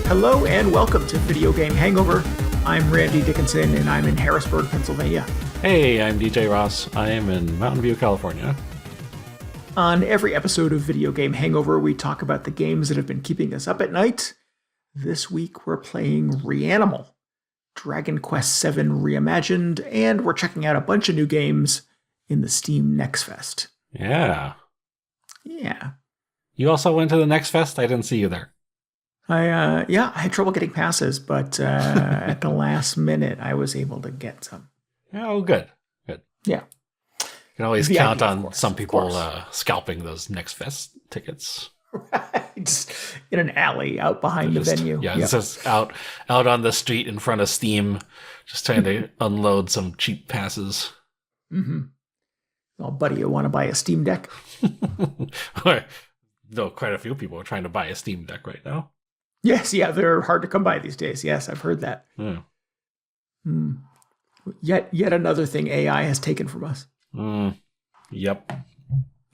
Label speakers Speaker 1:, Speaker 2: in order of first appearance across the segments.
Speaker 1: Hello and welcome to Video Game Hangover. I'm Randy Dickinson and I'm in Harrisburg, Pennsylvania.
Speaker 2: Hey, I'm DJ Ross. I am in Mountain View, California.
Speaker 1: On every episode of Video Game Hangover, we talk about the games that have been keeping us up at night. This week we're playing Reanimal, Dragon Quest VII Reimagined, and we're checking out a bunch of new games in the Steam Next Fest.
Speaker 2: Yeah.
Speaker 1: Yeah.
Speaker 2: You also went to the Next Fest? I didn't see you there.
Speaker 1: I had trouble getting passes, but at the last minute, I was able to get some.
Speaker 2: Oh, good. Good.
Speaker 1: Yeah.
Speaker 2: You can always
Speaker 1: VIP,
Speaker 2: count on
Speaker 1: course,
Speaker 2: some people scalping those Next Fest tickets.
Speaker 1: Right. Just in an alley out behind the venue.
Speaker 2: Yeah, it's just out on the street in front of Steam, just trying to unload some cheap passes.
Speaker 1: Mm-hmm. Well, buddy, you want to buy a Steam Deck?
Speaker 2: No, quite a few people are trying to buy a Steam Deck right now.
Speaker 1: Yes, yeah, they're hard to come by these days. Yes, I've heard that.
Speaker 2: Yeah.
Speaker 1: Yet another thing AI has taken from us.
Speaker 2: Yep.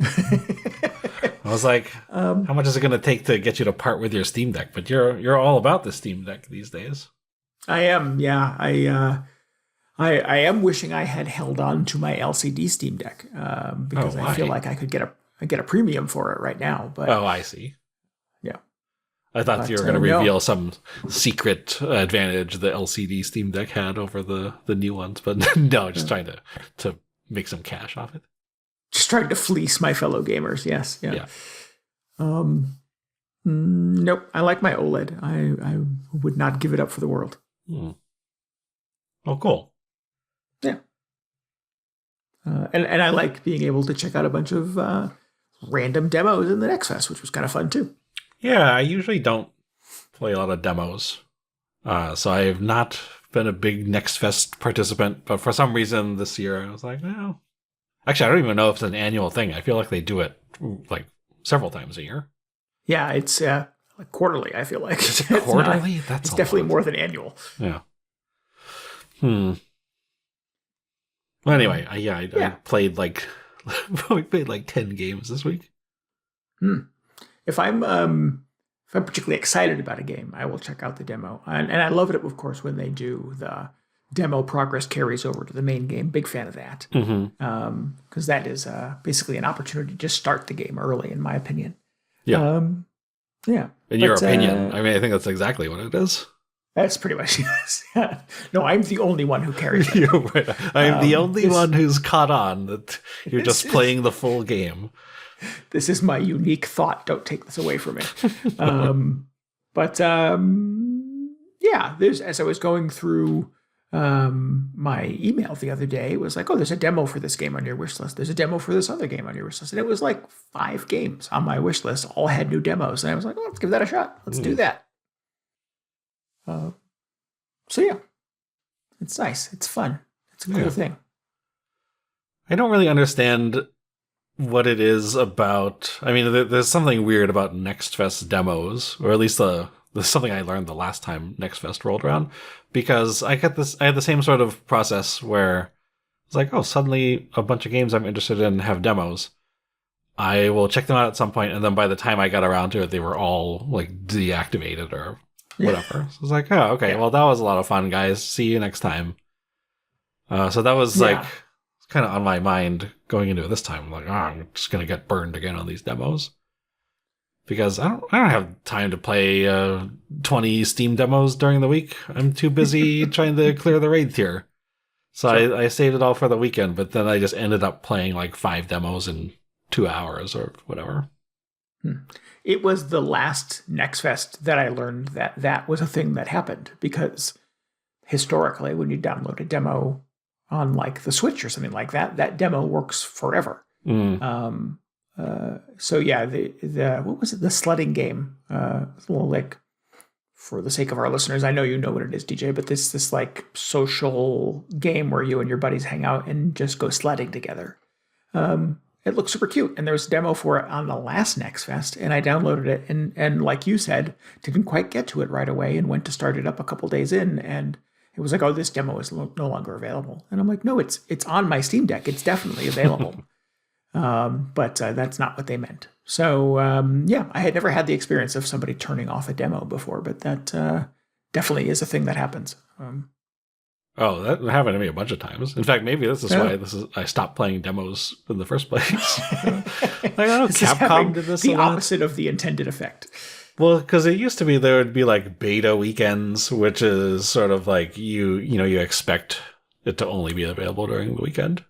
Speaker 2: I was like, how much is it going to take to get you to part with your Steam Deck? But you're all about the Steam Deck these days.
Speaker 1: I am, yeah. I am wishing I had held on to my LCD Steam Deck because I feel like I could get a premium for it right now. But
Speaker 2: I see.
Speaker 1: Yeah.
Speaker 2: I thought you were going to reveal some secret advantage the LCD Steam Deck had over the new ones, but no, just trying to make some cash off it.
Speaker 1: Just trying to fleece my fellow gamers. Yes. Yeah. Nope. I like my OLED. I would not give it up for the world.
Speaker 2: Oh, cool.
Speaker 1: Yeah. And I like being able to check out a bunch of random demos in the Next Fest, which was kind of fun too.
Speaker 2: Yeah, I usually don't play a lot of demos. So I have not been a big Next Fest participant, but for some reason this year I was like, no. Actually, I don't even know if it's an annual thing. I feel like they do it like several times a year.
Speaker 1: Yeah, it's like quarterly, I feel like.
Speaker 2: Is it quarterly?
Speaker 1: It's definitely more than annual.
Speaker 2: Yeah. Well, anyway, I played like we played like 10 games this week.
Speaker 1: If I'm particularly excited about a game, I will check out the demo. And I love it, of course, when they do the demo progress carries over to the main game. Big fan of that. Because that is basically an opportunity to just start the game early, in my opinion.
Speaker 2: Yeah.
Speaker 1: Yeah.
Speaker 2: In your opinion. I mean, I think that's exactly what it is.
Speaker 1: That's pretty much it. No, I'm the only one who carries it.
Speaker 2: You're right. I'm the only one who's caught on that you're just playing the full game.
Speaker 1: This is my unique thought. Don't take this away from me. Yeah, as I was going through my email the other day, it was like, oh, there's a demo for this game on your wish list. There's a demo for this other game on your wish list. And it was like 5 games on my wish list, all had new demos. And I was like, oh, let's give that a shot. Let's do that. So yeah, it's nice. It's fun. It's a cool thing.
Speaker 2: I don't really understand what it is about. I mean, there's something weird about Next Fest demos, or at least there's something I learned the last time Next Fest rolled around, because I had the same sort of process where it's like, oh, suddenly a bunch of games I'm interested in have demos. I will check them out at some point, and then by the time I got around to it, they were all like deactivated or whatever. So I was like, oh, okay, well, that was a lot of fun, guys. See you next time. So that was like kind of on my mind going into it this time. I'm like, I'm just going to get burned again on these demos. Because I don't have time to play 20 Steam demos during the week. I'm too busy trying to clear the raid tier. So I saved it all for the weekend, but then I just ended up playing like 5 demos in 2 hours or whatever.
Speaker 1: It was the last Next Fest that I learned that was a thing that happened, because historically when you download a demo on like the Switch or something like that, that demo works forever. So yeah, the what was it? The sledding game. Well, like, for the sake of our listeners, I know you know what it is, DJ, but this like social game where you and your buddies hang out and just go sledding together. It looks super cute, and there was a demo for it on the last Next Fest, and I downloaded it, and like you said, didn't quite get to it right away, and went to start it up a couple days in, and it was like, oh, this demo is no longer available. And I'm like, no, it's on my Steam Deck. It's definitely available. But that's not what they meant. So yeah, I had never had the experience of somebody turning off a demo before, but that definitely is a thing that happens.
Speaker 2: Oh, that happened to me a bunch of times. In fact, maybe this is why I stopped playing demos in the first place. Like, I know Capcom did this
Speaker 1: the
Speaker 2: a lot.
Speaker 1: opposite of the intended effect.
Speaker 2: Well, because it used to be there would be like beta weekends, which is sort of like you expect it to only be available during the weekend.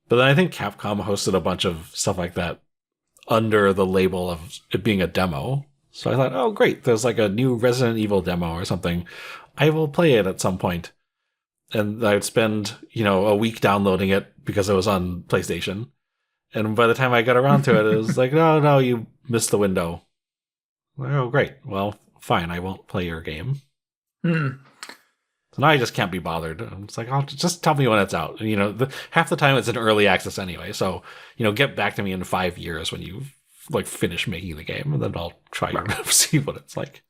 Speaker 2: But then I think Capcom hosted a bunch of stuff like that under the label of it being a demo. So I thought, oh, great, there's like a new Resident Evil demo or something. I will play it at some point. And I'd spend, a week downloading it because it was on PlayStation. And by the time I got around to it, it was like, no, you missed the window. Like, oh, great. Well, fine, I won't play your game. So now I just can't be bothered. It's like, just tell me when it's out. And, half the time it's in early access anyway. So, get back to me in 5 years when you finish making the game, and then I'll try to see what it's like.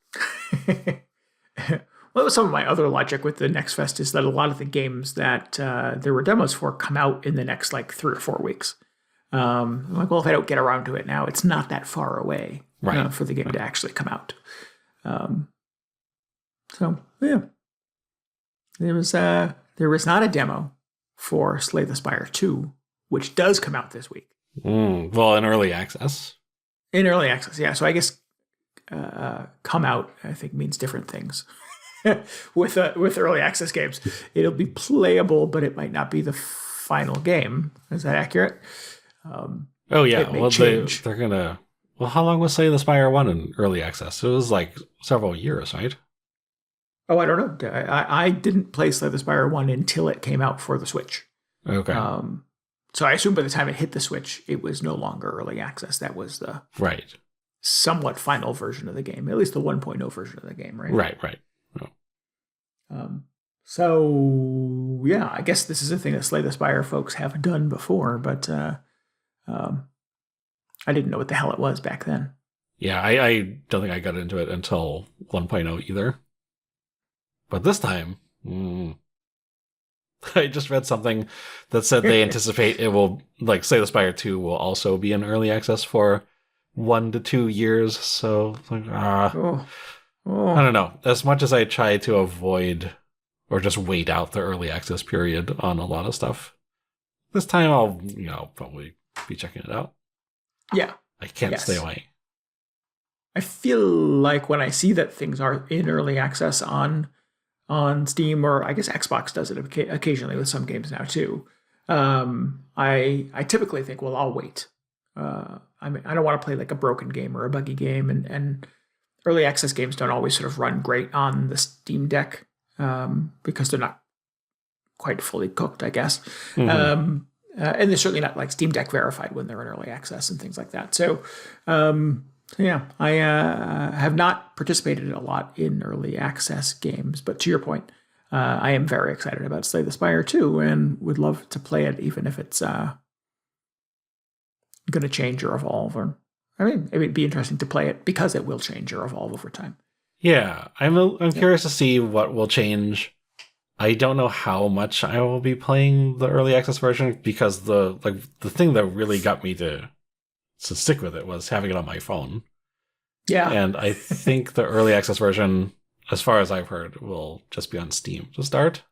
Speaker 1: Well, some of my other logic with the Next Fest is that a lot of the games that there were demos for come out in the next 3 or 4 weeks. I'm like, well, if I don't get around to it now, it's not that far away for the game to actually come out. So yeah, there was not a demo for Slay the Spire II, which does come out this week.
Speaker 2: Well, in early access.
Speaker 1: In early access, yeah. So I guess come out, I think, means different things. with early access games, it'll be playable, but it might not be the final game. Is that accurate?
Speaker 2: Oh yeah, well they're gonna. Well, how long was Slay the Spire 1 in early access? It was like several years, right?
Speaker 1: Oh, I don't know. I didn't play Slay the Spire 1 until it came out for the Switch.
Speaker 2: Okay.
Speaker 1: So I assume by the time it hit the Switch, it was no longer early access. That was the somewhat final version of the game, at least the 1.0 version of the game, right?
Speaker 2: Right.
Speaker 1: So yeah, I guess this is a thing that Slay the Spire folks have done before, but I didn't know what the hell it was back then.
Speaker 2: Yeah, I don't think I got into it until 1.0 either. But this time, I just read something that said they anticipate it will, Slay the Spire 2 will also be in early access for 1 to 2 years. So, I don't know. As much as I try to avoid or just wait out the early access period on a lot of stuff, this time I'll, probably be checking it out.
Speaker 1: Yeah.
Speaker 2: I can't stay away.
Speaker 1: I feel like when I see that things are in early access on Steam, or I guess Xbox does it occasionally with some games now too, I typically think, well, I'll wait. I don't want to play a broken game or a buggy game, and early access games don't always sort of run great on the Steam Deck because they're not quite fully cooked, I guess. Mm-hmm. And they're certainly not Steam Deck verified when they're in early access and things like that. So, yeah, I have not participated a lot in early access games, but to your point, I am very excited about Slay the Spire 2 and would love to play it, even if it's going to change or evolve. Or it would be interesting to play it because it will change or evolve over time. Yeah,
Speaker 2: I'm curious to see what will change. I don't know how much I will be playing the early access version because the thing that really got me to stick with it was having it on my phone.
Speaker 1: Yeah.
Speaker 2: And I think the early access version, as far as I've heard, will just be on Steam to start.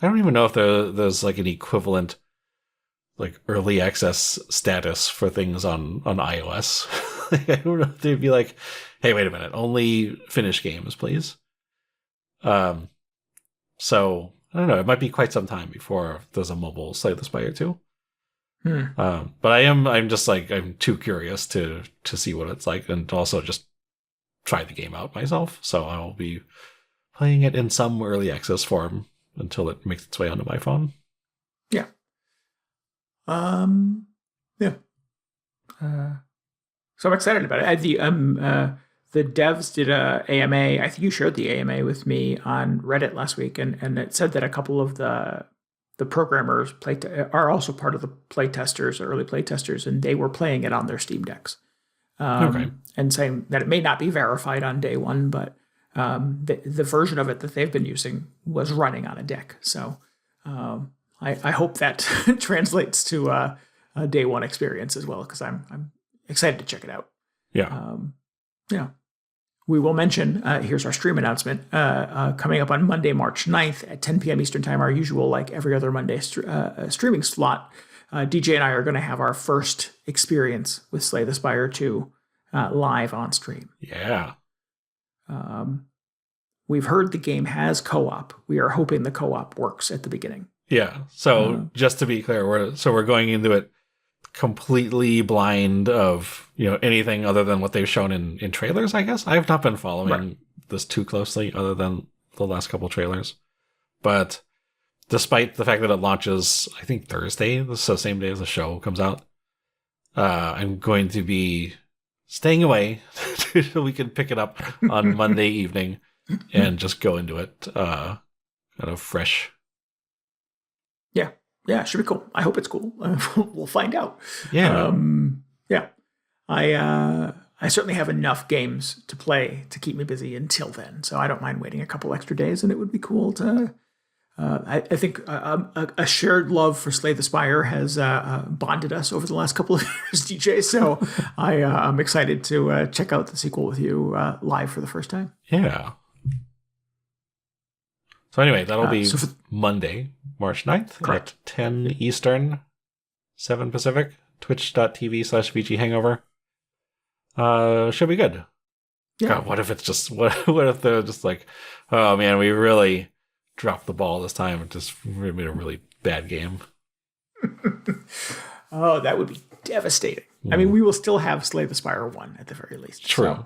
Speaker 2: I don't even know if there's an equivalent early access status for things on iOS. I don't know if they'd be like, hey, wait a minute, only finished games, please. So I don't know, it might be quite some time before there's a mobile Slay the Spire 2. But I'm just I'm too curious to see what it's like and also just try the game out myself. So I will be playing it in some early access form until it makes its way onto my phone.
Speaker 1: Yeah. Yeah. So I'm excited about it. The devs did a AMA. I think you shared the AMA with me on Reddit last week, and it said that a couple of the programmers are also part of the playtesters, early playtesters, and they were playing it on their Steam Decks. And saying that it may not be verified on day one, but the version of it that they've been using was running on a deck. So I hope that translates to day one experience as well, because I'm excited to check it out.
Speaker 2: Yeah.
Speaker 1: Yeah. We will mention, here's our stream announcement, coming up on Monday, March 9th at 10 p.m. Eastern Time, our usual, like every other Monday streaming slot. DJ and I are going to have our first experience with Slay the Spire 2 live on stream.
Speaker 2: Yeah.
Speaker 1: We've heard the game has co-op. We are hoping the co-op works at the beginning.
Speaker 2: Yeah. So just to be clear, we're going into it completely blind of anything other than what they've shown in trailers. I guess I have not been following this too closely, other than the last couple trailers. But despite the fact that it launches, I think Thursday, so same day as the show comes out, I'm going to be staying away so we can pick it up on Monday evening and just go into it kind of fresh.
Speaker 1: Yeah, it should be cool. I hope it's cool. We'll find out.
Speaker 2: Yeah.
Speaker 1: Yeah. I certainly have enough games to play to keep me busy until then, so I don't mind waiting a couple extra days, and it would be cool to... I think a shared love for Slay the Spire has bonded us over the last couple of years, DJ, so I'm excited to check out the sequel with you live for the first time.
Speaker 2: Yeah. So anyway, that'll be Monday, March 9th at 10 Eastern, 7 Pacific, twitch.tv/VGHangover. Should be good. Yeah. God, what if it's just, what if they're just like, oh man, we really dropped the ball this time and just made a really bad game.
Speaker 1: Oh, that would be devastating. I mean, we will still have Slay the Spire 1 at the very least.
Speaker 2: True.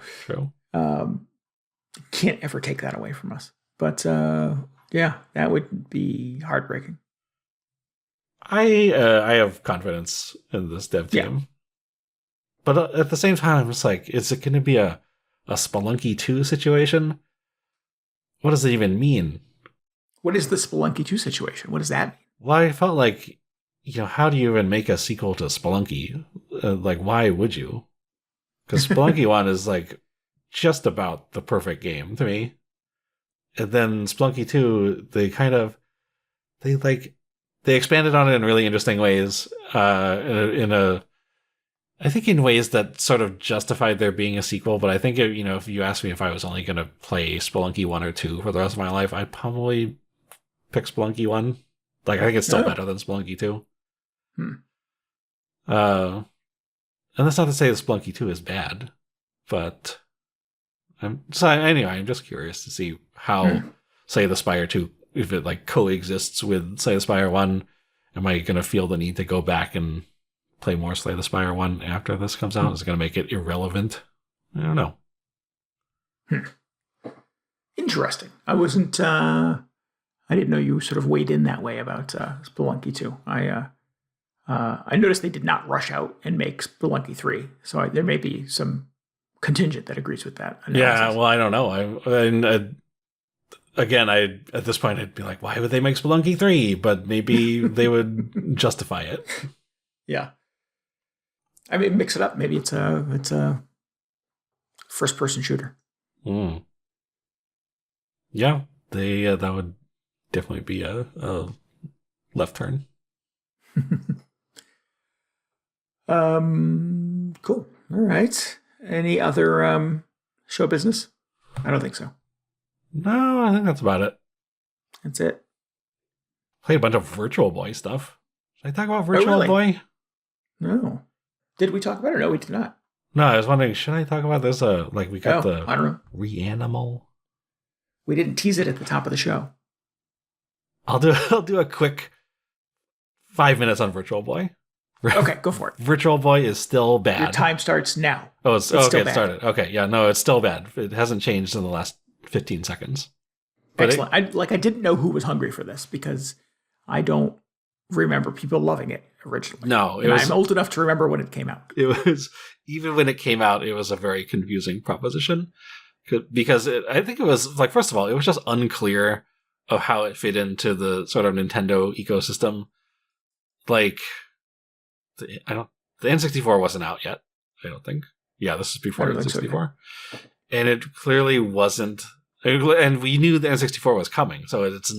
Speaker 1: Can't ever take that away from us. But yeah, that would be heartbreaking.
Speaker 2: I have confidence in this dev team.
Speaker 1: Yeah.
Speaker 2: But at the same time, I'm just like, is it going to be a Spelunky 2 situation? What does it even mean?
Speaker 1: What is the Spelunky 2 situation? What does that mean?
Speaker 2: Well, I felt like, how do you even make a sequel to Spelunky? Like, why would you? Because Spelunky 1 is like just about the perfect game to me. And then Spelunky 2, they expanded on it in really interesting ways, I think in ways that sort of justified there being a sequel. But I think, if you asked me if I was only going to play Spelunky 1 or 2 for the rest of my life, I'd probably pick Spelunky 1. Like, I think it's still better than Spelunky 2. And that's not to say that Spelunky 2 is bad, but I'm just curious to see how, say, the Spire 2, if it like coexists with, say, the Spire 1, am I going to feel the need to go back and play more Slay the Spire 1 after this comes out? Is it going to make it irrelevant? I don't know. Interesting.
Speaker 1: I wasn't... I didn't know you sort of weighed in that way about Spelunky 2. I noticed they did not rush out and make Spelunky 3, so there may be some contingent that agrees with that analysis.
Speaker 2: Yeah, well, I don't know. Again, at this point, I'd be like, why would they make Spelunky 3? But maybe they would justify it.
Speaker 1: Yeah. I mean, mix it up. Maybe it's a first-person shooter.
Speaker 2: Yeah, that would definitely be a left turn.
Speaker 1: Cool. All right. Any other show business? I don't think so.
Speaker 2: No, I think that's about it.
Speaker 1: That's it.
Speaker 2: Played a bunch of Virtual Boy stuff. Did I talk about Virtual Boy?
Speaker 1: No. Did we talk about it? No, we did not.
Speaker 2: No, I was wondering, should I talk about this? We got
Speaker 1: I don't know.
Speaker 2: Reanimal.
Speaker 1: We didn't tease it at the top of the show.
Speaker 2: I'll do a quick 5 minutes on Virtual Boy.
Speaker 1: Okay, go for it.
Speaker 2: Virtual Boy is still bad.
Speaker 1: Your time starts now.
Speaker 2: Oh, it's okay. It started. Okay, yeah, no, it's still bad. It hasn't changed in the last 15 seconds. But
Speaker 1: excellent. I didn't know who was hungry for this because I don't remember people loving it originally.
Speaker 2: No,
Speaker 1: I'm old enough to remember when it came out.
Speaker 2: It was, even when it came out, it was a very confusing proposition because I think it was like, first of all, it was just unclear of how it fit into the sort of Nintendo ecosystem. Like, the N64 wasn't out yet, I don't think. Yeah, this is before N64. So, and it clearly wasn't, and we knew the N64 was coming, so it's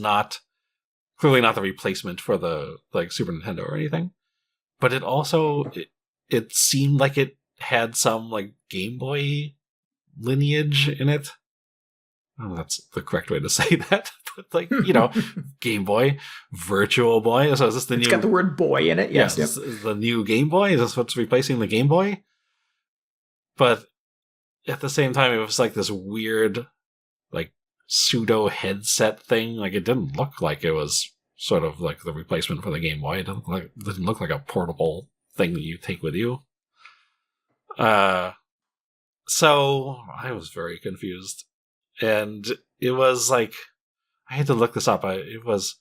Speaker 2: clearly not the replacement for the Super Nintendo or anything. but it also it seemed like it had some like Game Boy lineage in it. I don't know if that's the correct way to say that, but like, Game Boy, Virtual Boy. So is this the new?
Speaker 1: It's got the word "boy" in it. Yes,
Speaker 2: Is the new Game Boy? Is this what's replacing the Game Boy? But at the same time, it was like this weird, like pseudo headset thing. Like it didn't look like it was sort of like the replacement for the Game Boy. It didn't look like a portable thing that you take with you. So I was very confused. And it was like, I had to look this up. It was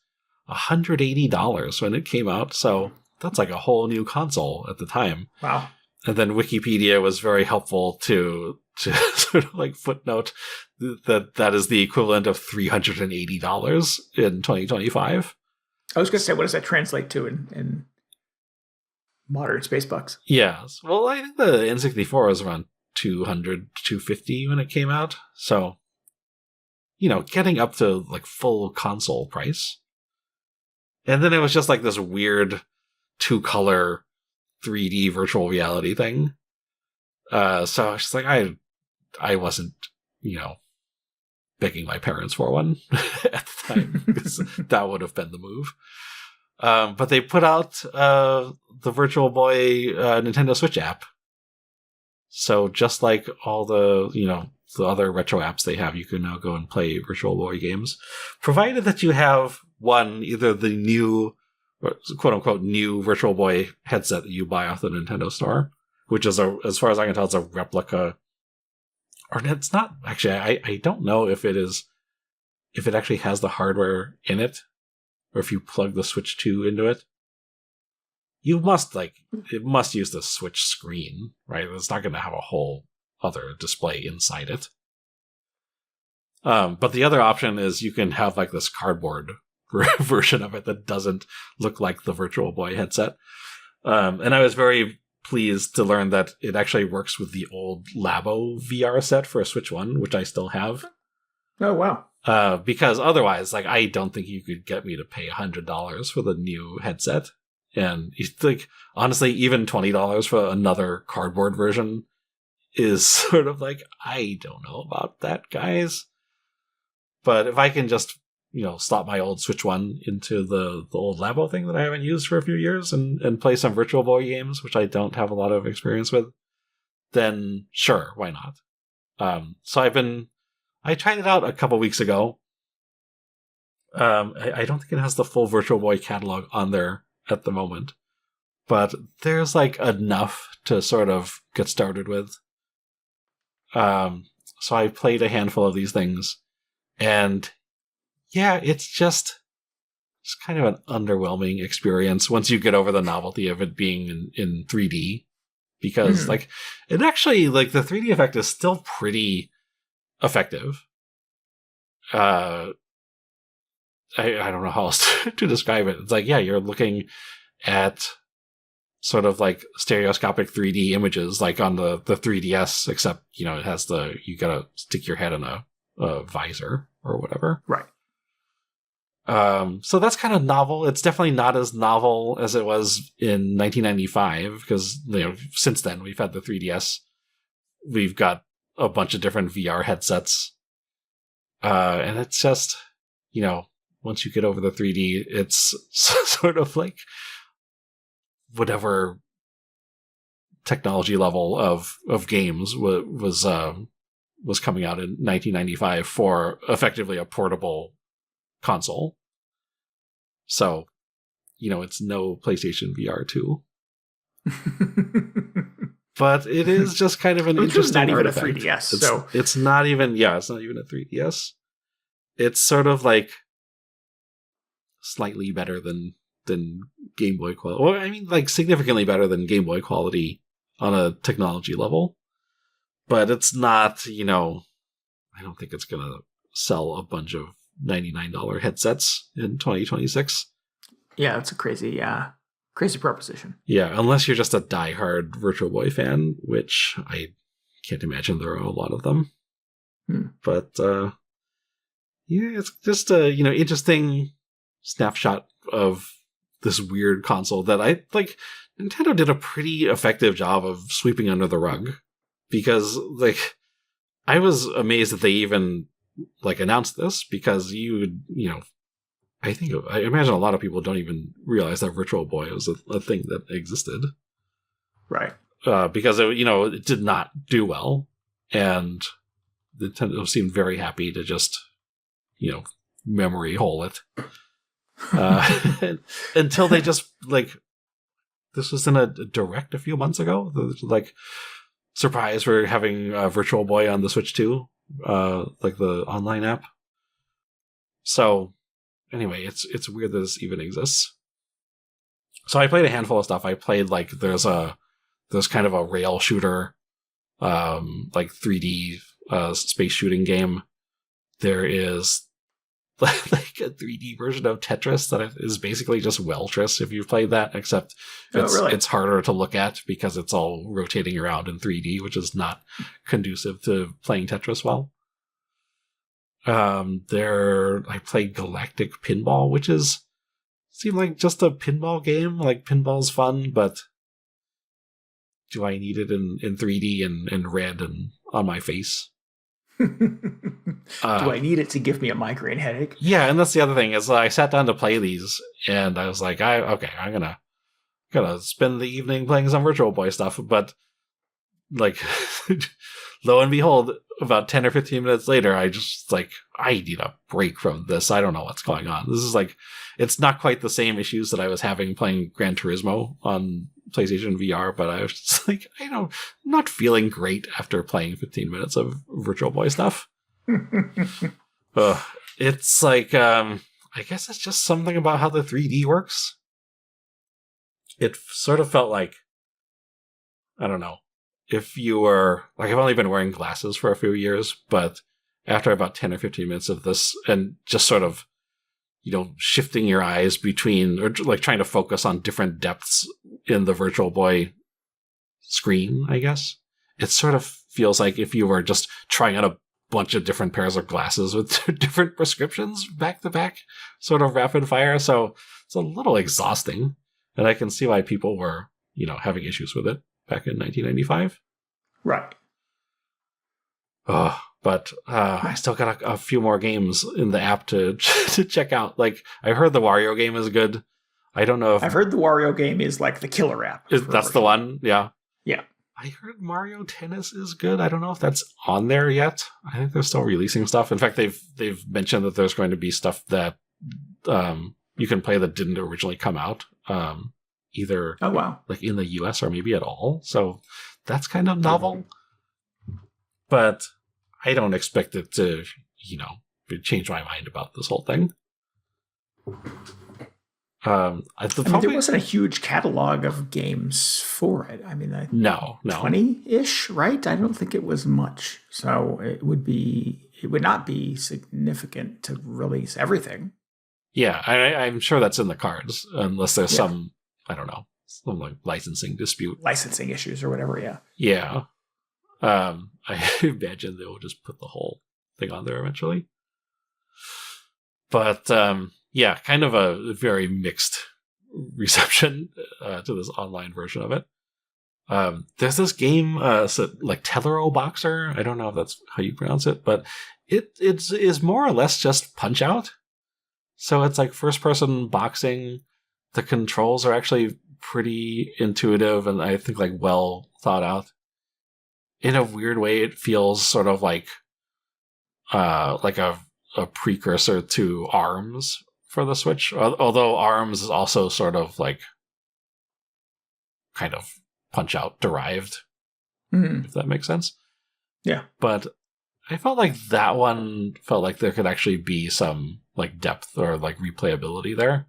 Speaker 2: $180 when it came out. So that's like a whole new console at the time.
Speaker 1: Wow.
Speaker 2: And then Wikipedia was very helpful to sort of like footnote that is the equivalent of $380 in 2025.
Speaker 1: I was going to say, what does that translate to in modern space bucks?
Speaker 2: Yes. Well, I think the N64 was around $200, $250 when it came out. So, getting up to like full console price. And then it was just like this weird 2-color 3D virtual reality thing. So I was just like, I wasn't, begging my parents for one at the time, because that would have been the move. But they put out the Virtual Boy Nintendo Switch app. So just like all the, the other retro apps they have, you can now go and play Virtual Boy games, provided that you have either the new, quote unquote, new Virtual Boy headset that you buy off the Nintendo Store, which is as far as I can tell, it's a replica. Or it's not actually. I don't know if it actually has the hardware in it, or if you plug the Switch 2 into it. It must use the Switch screen, right? It's not going to have a whole other display inside it. But the other option is you can have like this cardboard version of it that doesn't look like the Virtual Boy headset. And I was very pleased to learn that it actually works with the old Labo VR set for a Switch 1, which I still have.
Speaker 1: Oh, wow.
Speaker 2: Because otherwise, like, I don't think you could get me to pay $100 for the new headset. And it's like, honestly, even $20 for another cardboard version is sort of like, I don't know about that, guys. But if I can just, slot my old Switch 1 into the old Labo thing that I haven't used for a few years and play some Virtual Boy games, which I don't have a lot of experience with, then sure, why not? So I tried it out a couple weeks ago. I don't think it has the full Virtual Boy catalog on there at the moment, but there's like enough to sort of get started with. So I played a handful of these things, and yeah, it's just kind of an underwhelming experience once you get over the novelty of it being in 3D, because like it actually, like, the 3D effect is still pretty effective. I don't know how else to describe it. It's like, yeah, you're looking at sort of like stereoscopic 3D images, like on the 3DS, except, it has you gotta stick your head in a visor or whatever.
Speaker 1: Right.
Speaker 2: So that's kind of novel. It's definitely not as novel as it was in 1995, because, since then we've had the 3DS. We've got a bunch of different VR headsets. And it's just, once you get over the 3D, it's sort of like whatever technology level of games was coming out in 1995 for effectively a portable console. So, it's no PlayStation VR 2. But it is just kind of an interesting
Speaker 1: not even
Speaker 2: artifact.
Speaker 1: a 3DS.
Speaker 2: It's not even a 3DS. It's sort of like slightly better than Game Boy quality. Well, I mean, like, significantly better than Game Boy quality on a technology level. But it's not, I don't think it's going to sell a bunch of $99 headsets in 2026.
Speaker 1: Yeah, that's a crazy proposition. Yeah,
Speaker 2: unless you're just a diehard Virtual Boy fan, which I can't imagine there are a lot of them. But yeah, it's just a interesting snapshot of this weird console that I like Nintendo did a pretty effective job of sweeping under the rug, because like I was amazed that they even like announced this, because I imagine a lot of people don't even realize that Virtual Boy was a thing that existed,
Speaker 1: Right.
Speaker 2: because it did not do well, and Nintendo seemed very happy to just memory hole it until they just like. This was in a direct a few months ago. Like, surprise, we're having Virtual Boy on the Switch 2, like the online app. So, anyway, it's weird that this even exists. So I played a handful of stuff. I played like there's kind of a rail shooter, like 3D space shooting game. There is like a 3D version of Tetris that is basically just Weltris, if you've played that, except it's harder to look at because it's all rotating around in 3D, which is not conducive to playing Tetris well. I played Galactic Pinball, which seemed like just a pinball game. Like, pinball's fun, but do I need it in 3D and red and on my face?
Speaker 1: Do I need it to give me a migraine headache?
Speaker 2: Yeah, and that's the other thing, is I sat down to play these, and I was like, I'm gonna spend the evening playing some Virtual Boy stuff, but like, lo and behold, about 10 or 15 minutes later, I just like, I need a break from this. I don't know what's going on. This is like, it's not quite the same issues that I was having playing Gran Turismo on PlayStation VR, but I was just like, not feeling great after playing 15 minutes of Virtual Boy stuff. It's like, I guess it's just something about how the 3D works. It sort of felt like, I don't know, if you were, like, I've only been wearing glasses for a few years, but after about 10 or 15 minutes of this, and just sort of, shifting your eyes between, or like trying to focus on different depths in the Virtual Boy screen, I guess. It sort of feels like if you were just trying out a bunch of different pairs of glasses with different prescriptions back to back, sort of rapid fire. So it's a little exhausting, and I can see why people were, having issues with it back in 1995.
Speaker 1: Right.
Speaker 2: But I still got a few more games in the app to check out. Like, I heard the Wario game is good. I don't know if...
Speaker 1: I've heard the Wario game is like the killer app.
Speaker 2: That's the one? Yeah.
Speaker 1: Yeah.
Speaker 2: I heard Mario Tennis is good. I don't know if that's on there yet. I think they're still releasing stuff. In fact, they've mentioned that there's going to be stuff that you can play that didn't originally come out. Either like in the US or maybe at all. So that's kind of novel. But I don't expect it to, change my mind about this whole thing. There
Speaker 1: wasn't a huge catalog of games for it. I mean,
Speaker 2: no,
Speaker 1: 20-ish, right? I don't think it was much. So it would not be significant to release everything.
Speaker 2: Yeah, I'm sure that's in the cards, unless there's some, I don't know, some like licensing dispute.
Speaker 1: Licensing issues or whatever, yeah.
Speaker 2: Yeah. I imagine they will just put the whole thing on there eventually. But, yeah, kind of a very mixed reception to this online version of it. There's this game, like Tellero Boxer. I don't know if that's how you pronounce it, but it is more or less just Punch-Out. So it's like first-person boxing. The controls are actually pretty intuitive and I think like well thought out. In a weird way, it feels sort of like a precursor to ARMS for the Switch. Although ARMS is also sort of like kind of Punch-Out derived, if that makes sense.
Speaker 1: Yeah.
Speaker 2: But I felt like that one felt like there could actually be some like depth or like replayability there.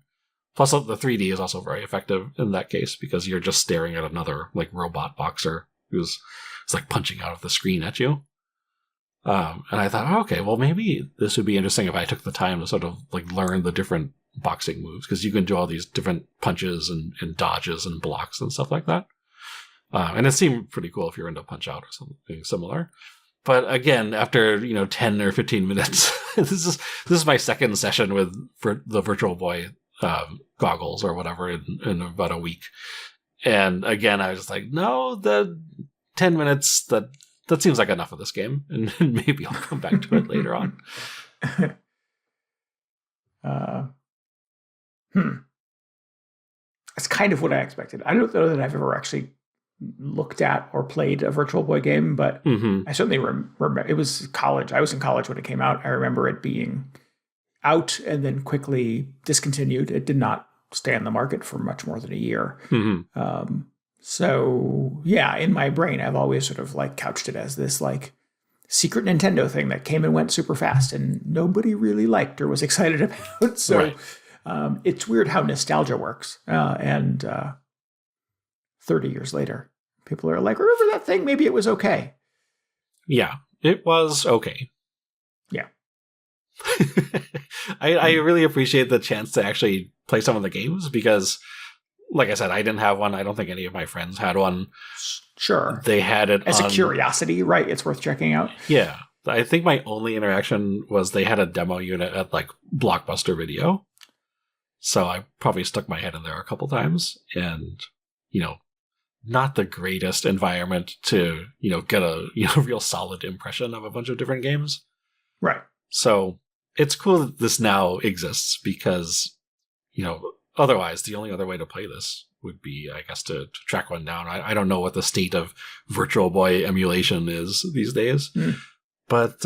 Speaker 2: Plus, the 3D is also very effective in that case because you're just staring at another like robot boxer who's like punching out of the screen at you. And I thought, okay, well, maybe this would be interesting if I took the time to sort of like learn the different boxing moves, because you can do all these different punches and dodges and blocks and stuff like that. And it seemed pretty cool if you're into Punch-Out or something similar. But again, after 10 or 15 minutes, this is my second session with the Virtual Boy goggles or whatever in about a week. And again, I was just like, no, the 10 minutes, that seems like enough of this game. And maybe I'll come back to it later on.
Speaker 1: That's kind of what I expected. I don't know that I've ever actually looked at or played a Virtual Boy game, but I certainly remember it was college. I was in college when it came out. I remember it being out and then quickly discontinued. It did not stay on the market for much more than a year. So yeah, in my brain, I've always sort of like couched it as this like secret Nintendo thing that came and went super fast and nobody really liked or was excited about. So
Speaker 2: Right.
Speaker 1: It's weird how nostalgia works. And 30 years later, people are like, remember that thing? Maybe it was okay.
Speaker 2: Yeah, it was okay.
Speaker 1: Yeah.
Speaker 2: I really appreciate the chance to actually play some of the games because, like I said, I didn't have one. I don't think any of my friends had one.
Speaker 1: Sure.
Speaker 2: They had it
Speaker 1: as a curiosity, right? It's worth checking out.
Speaker 2: Yeah. I think my only interaction was they had a demo unit at like Blockbuster Video. So I probably stuck my head in there a couple times and, not the greatest environment to, get a, real solid impression of a bunch of different games.
Speaker 1: Right.
Speaker 2: So it's cool that this now exists because, otherwise the only other way to play this would be, I guess, to track one down. I don't know what the state of Virtual Boy emulation is these days, but,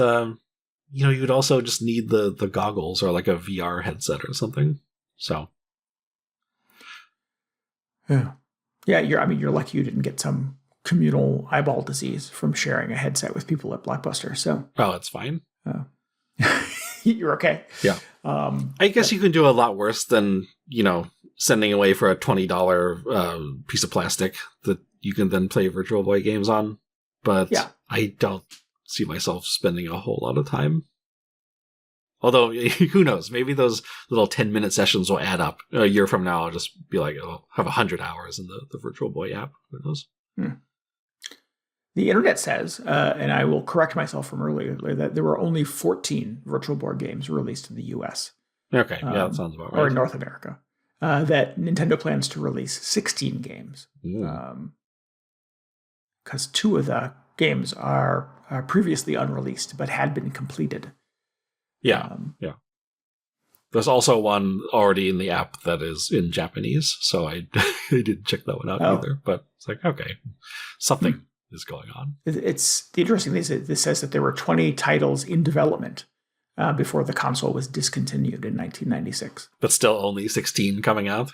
Speaker 2: you'd also just need the goggles or like a VR headset or something. So.
Speaker 1: Yeah, you're lucky you didn't get some communal eyeball disease from sharing a headset with people at Blockbuster. So.
Speaker 2: Oh, it's fine.
Speaker 1: You're okay.
Speaker 2: Yeah. I guess you can do a lot worse than, sending away for a $20 piece of plastic that you can then play Virtual Boy games on. But yeah. I don't see myself spending a whole lot of time. Although, who knows? Maybe those little 10-minute sessions will add up. A year from now, I'll just be like, I'll have 100 hours in the Virtual Boy app. Who knows?
Speaker 1: The internet says, and I will correct myself from earlier, that there were only 14 Virtual Boy games released in the US.
Speaker 2: Okay, yeah, that sounds about right.
Speaker 1: Or in North America. That Nintendo plans to release 16 games. Because 2 of the games are previously unreleased, but had been completed.
Speaker 2: Yeah, yeah. There's also one already in the app that is in Japanese, so I didn't check that one out either. But it's like, okay, something is going on.
Speaker 1: It's the interesting thing is that this says that there were 20 titles in development before the console was discontinued in 1996.
Speaker 2: But still only 16 coming out?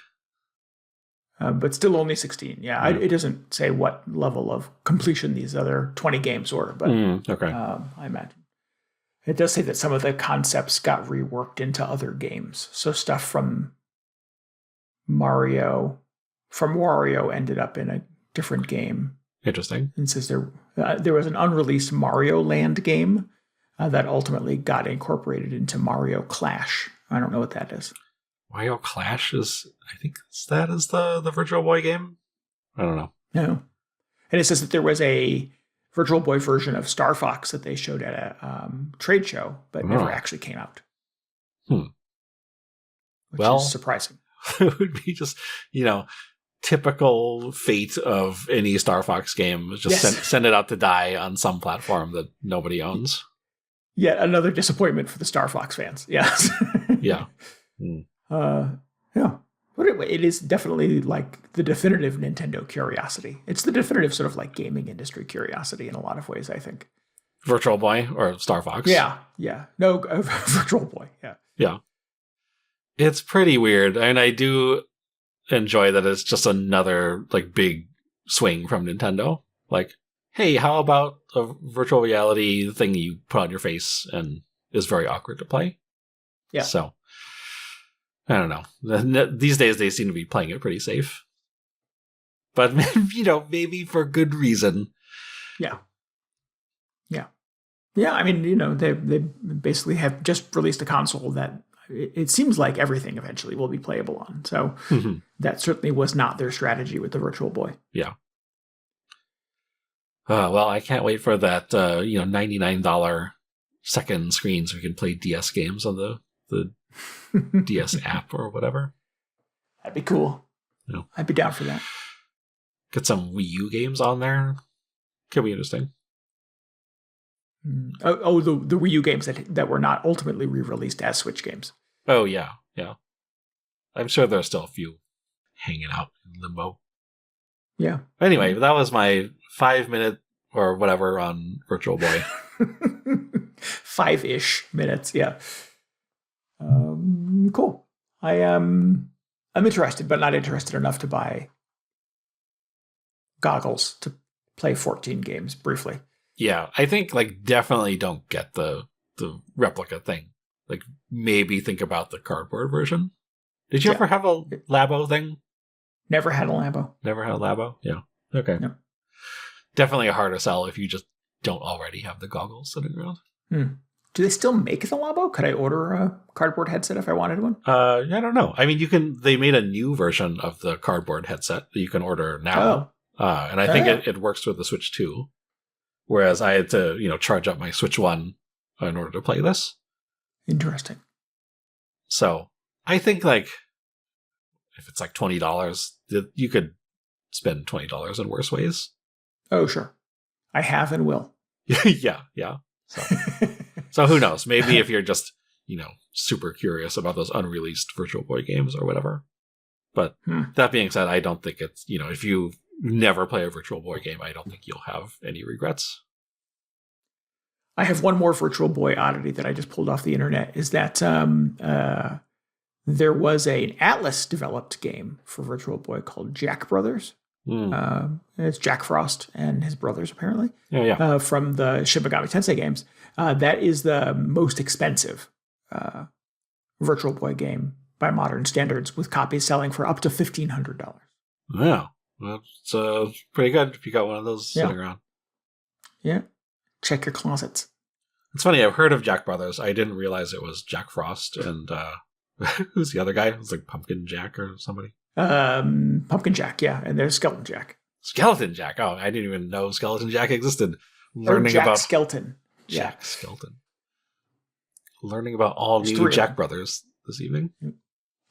Speaker 1: But still only 16, yeah. It doesn't say what level of completion these other 20 games were, but
Speaker 2: okay.
Speaker 1: I imagine. It does say that some of the concepts got reworked into other games. So stuff from Wario ended up in a different game.
Speaker 2: Interesting.
Speaker 1: And it says there was an unreleased Mario Land game that ultimately got incorporated into Mario Clash. I don't know what that is.
Speaker 2: Mario Clash is, I think that is the Virtual Boy game? I don't know.
Speaker 1: No. And it says that there was a Virtual Boy version of Star Fox that they showed at a trade show, but never actually came out. Which is surprising.
Speaker 2: It would be just, typical fate of any Star Fox game. Just send it out to die on some platform that nobody owns.
Speaker 1: Yet another disappointment for the Star Fox fans. Yes.
Speaker 2: Yeah.
Speaker 1: Yeah. But anyway, it is definitely like the definitive Nintendo curiosity. It's the definitive sort of like gaming industry curiosity in a lot of ways, I think.
Speaker 2: Virtual Boy or Star Fox?
Speaker 1: Yeah. No, Virtual Boy. Yeah.
Speaker 2: Yeah. It's pretty weird. And I do enjoy that it's just another like big swing from Nintendo. Like, hey, how about a virtual reality thing you put on your face and is very awkward to play?
Speaker 1: Yeah.
Speaker 2: So I don't know. These days they seem to be playing it pretty safe. But, maybe for good reason.
Speaker 1: Yeah. I mean, they basically have just released a console that it seems like everything eventually will be playable on. So that certainly was not their strategy with the Virtual Boy.
Speaker 2: Yeah. Well, I can't wait for that, $99 second screen so we can play DS games on the DS app or whatever.
Speaker 1: That'd be cool.
Speaker 2: Yeah.
Speaker 1: I'd be down for that.
Speaker 2: get some Wii U games on there. Could be interesting.
Speaker 1: The Wii U games that were not ultimately re-released as Switch games.
Speaker 2: Oh, yeah. Yeah. I'm sure there's still a few hanging out in limbo.
Speaker 1: Yeah.
Speaker 2: Anyway, that was my 5-minute or whatever on Virtual Boy.
Speaker 1: 5-ish minutes, yeah. Cool. I'm interested, but not interested enough to buy goggles to play 14 games briefly.
Speaker 2: Yeah, I think like definitely don't get the replica thing. Like maybe think about the cardboard version. Did you ever have a Labo thing?
Speaker 1: Never had a Labo.
Speaker 2: Never had a Labo? Yeah. Okay.
Speaker 1: No.
Speaker 2: Definitely a harder sell if you just don't already have the goggles sitting around.
Speaker 1: Do they still make the Labo? Could I order a cardboard headset if I wanted one?
Speaker 2: I don't know. I mean, they made a new version of the cardboard headset that you can order now. And I think it works with the Switch 2. Whereas I had to, charge up my Switch 1 in order to play this.
Speaker 1: Interesting.
Speaker 2: So I think like if it's like $20, you could spend $20 in worse ways.
Speaker 1: Oh, sure. I have and will.
Speaker 2: Yeah. So who knows? Maybe if you're just, super curious about those unreleased Virtual Boy games or whatever. But that being said, I don't think it's, if you never play a Virtual Boy game, I don't think you'll have any regrets.
Speaker 1: I have one more Virtual Boy oddity that I just pulled off the internet, is that there was an Atlas-developed game for Virtual Boy called Jack Brothers. It's Jack Frost and his brothers, apparently.
Speaker 2: Yeah.
Speaker 1: From the Shin Megami Tensei games. That is the most expensive Virtual Boy game by modern standards, with copies selling for up to $1,500.
Speaker 2: Yeah. That's pretty good if you got one of those sitting around.
Speaker 1: Yeah. Check your closets.
Speaker 2: It's funny, I've heard of Jack Brothers. I didn't realize it was Jack Frost and who's the other guy? It was like Pumpkin Jack or somebody.
Speaker 1: Pumpkin Jack, yeah, and there's Skeleton Jack.
Speaker 2: Skeleton Jack. Oh, I didn't even know Skeleton Jack existed.
Speaker 1: Jack Skeleton.
Speaker 2: Jack Skeleton. Learning about all new Jack Brothers this evening.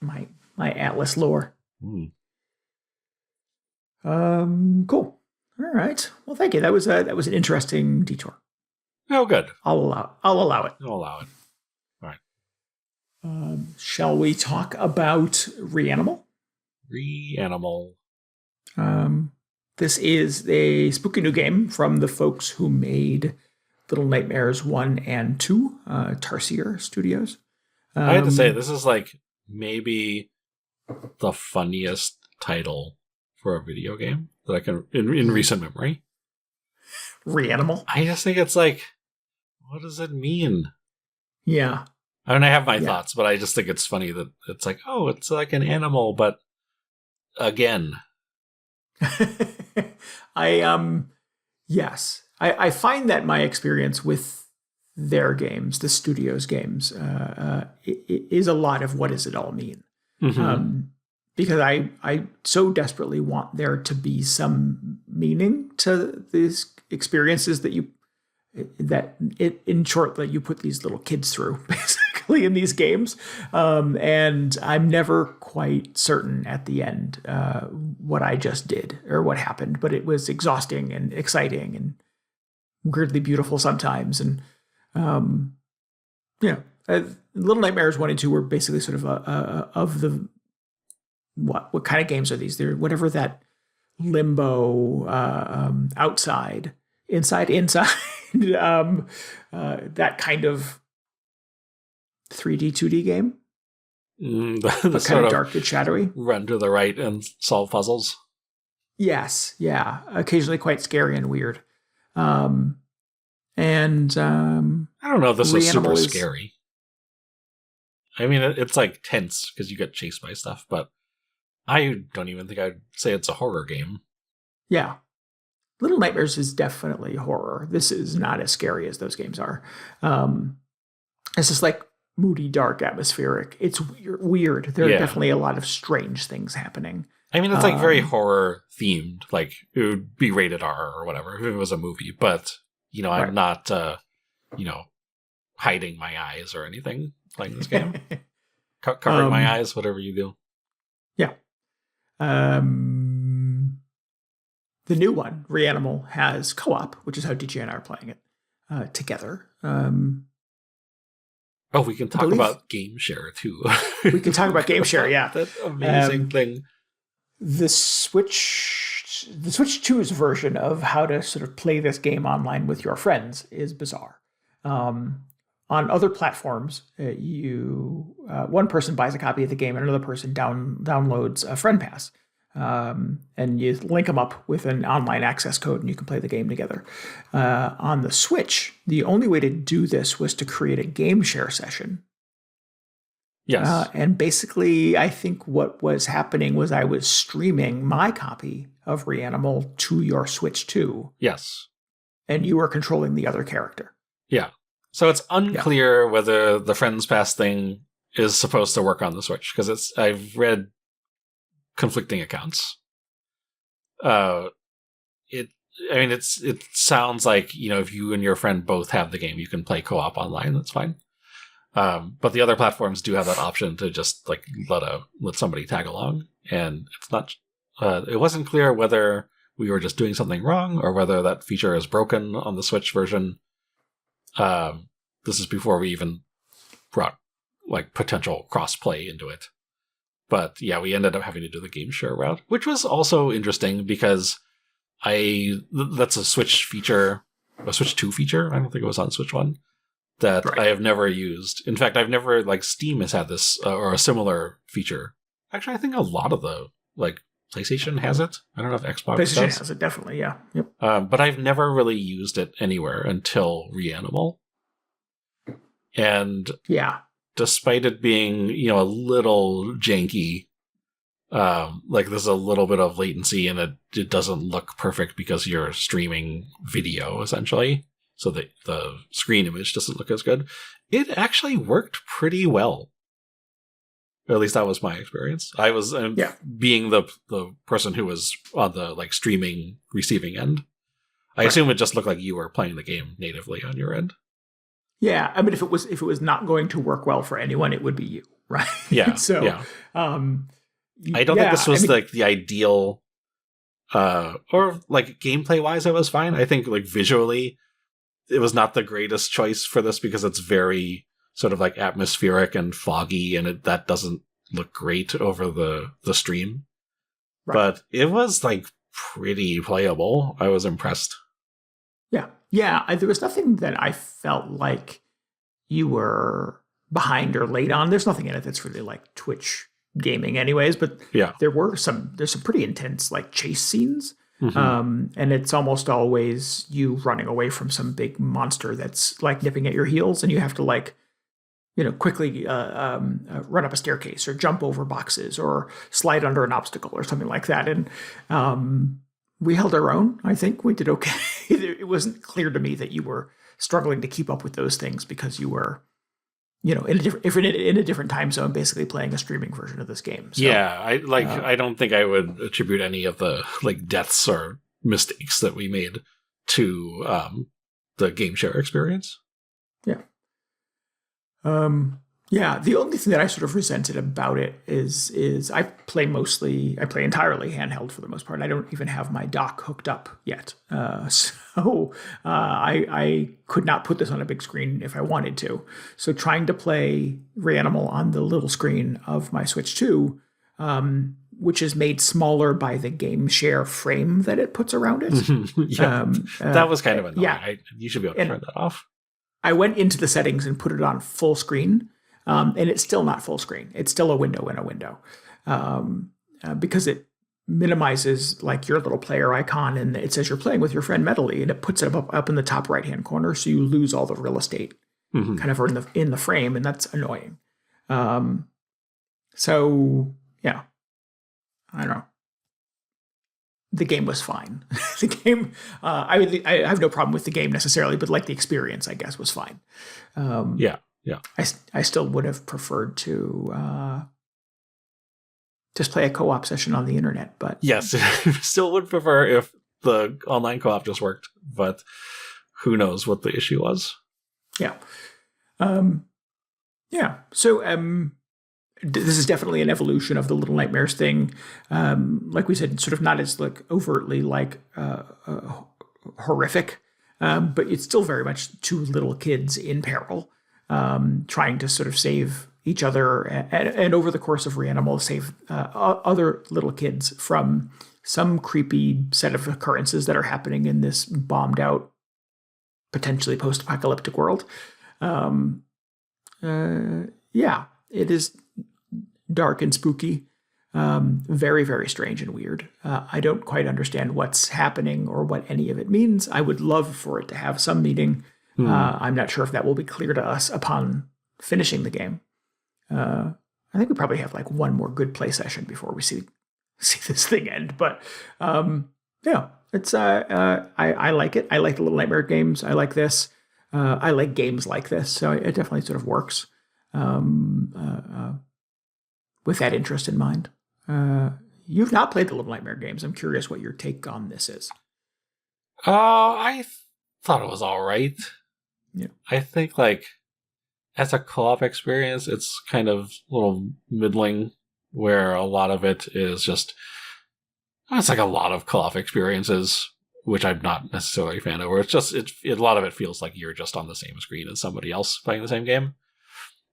Speaker 1: My Atlas lore. Cool. All right. Well, thank you. That was an interesting detour.
Speaker 2: Oh, good.
Speaker 1: I'll allow it.
Speaker 2: I'll allow it. All
Speaker 1: right. Shall we talk about Reanimal?
Speaker 2: Reanimal.
Speaker 1: This is a spooky new game from the folks who made Little Nightmares 1 and 2, Tarsier Studios.
Speaker 2: I have to say, this is like maybe the funniest title for a video game that I can in recent memory.
Speaker 1: Reanimal.
Speaker 2: I just think it's like, what does it mean?
Speaker 1: Yeah.
Speaker 2: I mean, I have my thoughts, but I just think it's funny that it's like, oh, it's like an animal, but again.
Speaker 1: Yes. I find that my experience with their games, the studio's games, is a lot of what does it all mean? Because I so desperately want there to be some meaning to these experiences that you put these little kids through, basically, in these games. And I'm never quite certain at the end what I just did or what happened, but it was exhausting and exciting and weirdly beautiful sometimes. And, Little Nightmares 1 and 2 were basically sort of of the, what kind of games are these? They're whatever that limbo, outside, inside, that kind of 3D, 2D game.
Speaker 2: The
Speaker 1: kind of dark and shadowy.
Speaker 2: Run to the right and solve puzzles.
Speaker 1: Yes, yeah. Occasionally quite scary and weird. I don't
Speaker 2: know if this is super scary. I mean, it's like tense because you get chased by stuff, but I don't even think I'd say it's a horror game. Yeah.
Speaker 1: Little Nightmares is definitely horror. This is not as scary as those games are. It's just like moody, dark, atmospheric. It's weird. There are definitely a lot of strange things happening.
Speaker 2: I mean, it's like very horror themed. Like it would be rated R or whatever if it was a movie. But, I'm not, hiding my eyes or anything playing this game. Covering my eyes, whatever you do.
Speaker 1: Yeah. The new one, Reanimal, has co-op, which is how DJ and I are playing it together.
Speaker 2: We can talk about game share too.
Speaker 1: We can talk about game share, yeah.
Speaker 2: That amazing thing.
Speaker 1: The Switch 2's version of how to sort of play this game online with your friends is bizarre. On other platforms, one person buys a copy of the game and another person downloads a friend pass. And you link them up with an online access code and you can play the game together. On the Switch, the only way to do this was to create a game share session.
Speaker 2: Yes.
Speaker 1: And basically, I think what was happening was I was streaming my copy of Reanimal to your Switch 2.
Speaker 2: Yes.
Speaker 1: And you were controlling the other character.
Speaker 2: Yeah. So it's unclear whether the Friends Pass thing is supposed to work on the Switch, because I've read conflicting accounts. It sounds like, if you and your friend both have the game, you can play co-op online. That's fine. But the other platforms do have that option to just like let somebody tag along, and it's not. It wasn't clear whether we were just doing something wrong or whether that feature is broken on the Switch version. This is before we even brought like potential cross-play into it. But yeah, we ended up having to do the game share route, which was also interesting because that's a Switch feature, a Switch 2 feature. I don't think it was on Switch 1 that I have never used. In fact, I've never, Steam has had this or a similar feature. Actually, I think a lot of the PlayStation has it. I don't know if Xbox
Speaker 1: PlayStation has it, definitely, yeah. Yep.
Speaker 2: But I've never really used it anywhere until Reanimal. And despite it being, a little janky, there's a little bit of latency and it doesn't look perfect because you're streaming video, essentially. So that the screen image doesn't look as good. It actually worked pretty well. Or at least that was my experience. I was being the person who was on the streaming receiving end. I assume it just looked like you were playing the game natively on your end.
Speaker 1: Yeah, I mean, if it was not going to work well for anyone, it would be you, right?
Speaker 2: Yeah.
Speaker 1: So,
Speaker 2: yeah. I don't think this was the ideal, or gameplay wise, it was fine. I think visually, it was not the greatest choice for this because it's very sort of atmospheric and foggy, and that doesn't look great over the stream. Right. But it was pretty playable. I was impressed.
Speaker 1: Yeah. There was nothing that I felt like you were behind or late on. There's nothing in it that's really like Twitch gaming, anyways. But there's some pretty intense chase scenes. Mm-hmm. And it's almost always you running away from some big monster that's nipping at your heels, and you have to quickly run up a staircase or jump over boxes or slide under an obstacle or something like that. And we held our own. I think we did okay. It wasn't clear to me that you were struggling to keep up with those things because you were, in a different time zone, basically playing a streaming version of this game. So,
Speaker 2: yeah, I don't think I would attribute any of the deaths or mistakes that we made to the game share experience.
Speaker 1: Yeah. The only thing that I sort of resented about it is I play entirely handheld for the most part. I don't even have my dock hooked up yet. So I could not put this on a big screen if I wanted to. So trying to play Reanimal on the little screen of my Switch 2, which is made smaller by the game share frame that it puts around it.
Speaker 2: That was kind of annoying. Yeah. You should be able to turn that off.
Speaker 1: I went into the settings and put it on full screen, and it's still not full screen. It's still a window in a window, because it minimizes your little player icon, and it says you're playing with your friend Medley, and it puts it up in the top right hand corner, so you lose all the real estate kind of in the frame, and that's annoying. So yeah, I don't know. The game was fine. The game, I have no problem with the game necessarily, but the experience, I guess, was fine.
Speaker 2: Yeah.
Speaker 1: I still would have preferred to just play a co-op session on the internet, but
Speaker 2: yes, still would prefer if the online co-op just worked. But who knows what the issue was?
Speaker 1: Yeah. So this is definitely an evolution of the Little Nightmares thing. Like we said, sort of not as like overtly like horrific, but it's still very much two little kids in peril, trying to sort of save each other, and over the course of Reanimal, save other little kids from some creepy set of occurrences that are happening in this bombed out, potentially post-apocalyptic world. Yeah, it is dark and spooky, very, very strange and weird. I don't quite understand what's happening or what any of it means. I would love for it to have some meaning. I'm not sure if that will be clear to us upon finishing the game. I think we probably have like one more good play session before we see this thing end. But yeah, it's I like it. I like the Little Nightmare games. I like this. I like games like this, so it definitely sort of works with that interest in mind. You've not played the Little Nightmare games. I'm curious what your take on this is.
Speaker 2: I thought it was all right.
Speaker 1: Yeah.
Speaker 2: I think, like, as a co-op experience, it's kind of a little middling, where a lot of it is just... It's like a lot of co-op experiences, which I'm not necessarily a fan of, where it's just... a lot of it feels like you're just on the same screen as somebody else playing the same game.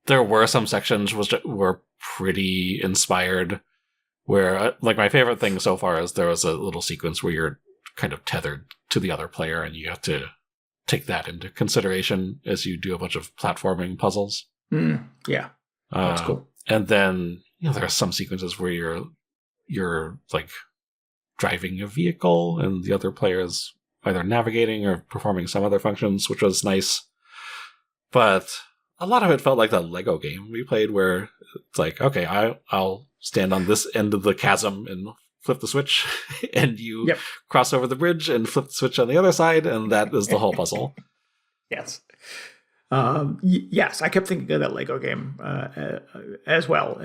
Speaker 2: There were some sections which were pretty inspired, where, like, my favorite thing so far is there was a little sequence where you're kind of tethered to the other player, and you have to take that into consideration as you do a bunch of platforming puzzles.
Speaker 1: Yeah, that's cool.
Speaker 2: And then, there are some sequences where you're like driving a vehicle, and the other player is either navigating or performing some other functions, which was nice. But a lot of it felt like the Lego game we played, where it's like, okay, I'll stand on this end of the chasm and flip the switch, and you cross over the bridge and flip the switch on the other side, and that is the whole puzzle.
Speaker 1: Yes. Yes, I kept thinking of that Lego game as well.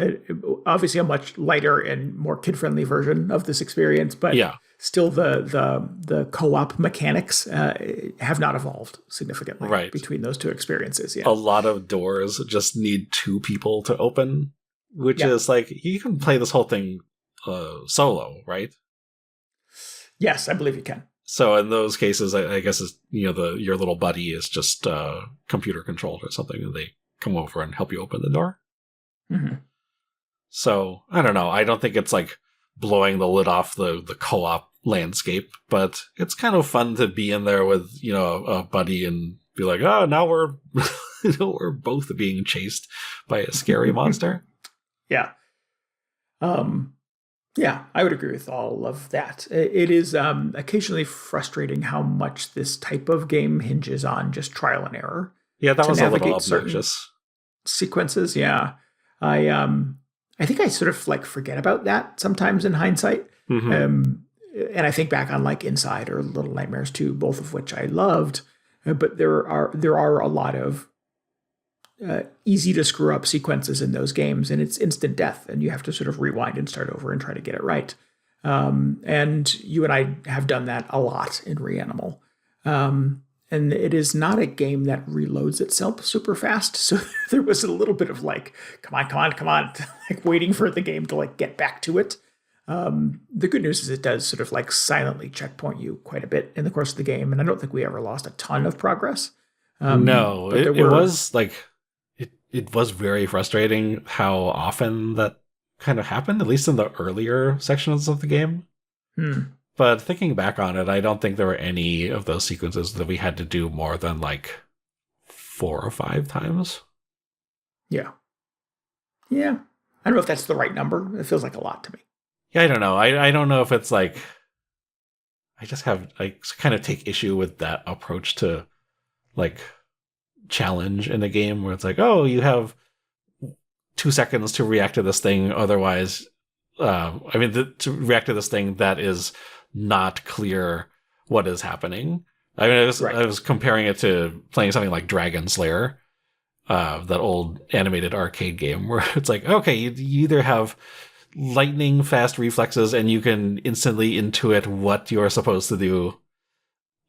Speaker 1: Obviously a much lighter and more kid-friendly version of this experience, but still the co-op mechanics have not evolved significantly between those two experiences. Yeah.
Speaker 2: A lot of doors just need two people to open, which is like, you can play this whole thing solo, right?
Speaker 1: Yes, I believe you can.
Speaker 2: So in those cases, I guess your little buddy is just computer controlled or something, and they come over and help you open the door.
Speaker 1: Mm-hmm.
Speaker 2: So I don't know. I don't think it's like blowing the lid off the co-op landscape, but it's kind of fun to be in there with a buddy and be like, oh, now we're we're both being chased by a scary monster.
Speaker 1: Yeah. Yeah, I would agree with all of that. It is occasionally frustrating how much this type of game hinges on just trial and error.
Speaker 2: Yeah, that was a little obnoxious.
Speaker 1: Sequences, yeah. I think I sort of like forget about that sometimes in hindsight. Mm-hmm. And I think back on like Inside or Little Nightmares 2, both of which I loved. But there are a lot of easy to screw up sequences in those games, and it's instant death, and you have to sort of rewind and start over and try to get it right. And you and I have done that a lot in Reanimal. And it is not a game that reloads itself super fast. So there was a little bit of like, come on, like waiting for the game to like get back to it. The good news is it does sort of like silently checkpoint you quite a bit in the course of the game. And I don't think we ever lost a ton of progress.
Speaker 2: No, it was like, it was very frustrating how often that kind of happened, at least in the earlier sections of the game. But thinking back on it, I don't think there were any of those sequences that we had to do more than like 4 or 5 times. Yeah.
Speaker 1: Yeah. I don't know if that's the right number. It feels like a lot to me.
Speaker 2: Yeah, I don't know. I don't know if it's like... I kind of take issue with that approach to like challenge in a game where it's like, oh, you have 2 seconds to react to this thing. Otherwise, to react to this thing that is not clear what is happening. I mean, I was comparing it to playing something like Dragon Slayer, that old animated arcade game where it's like, okay, you either have lightning fast reflexes and you can instantly intuit what you're supposed to do,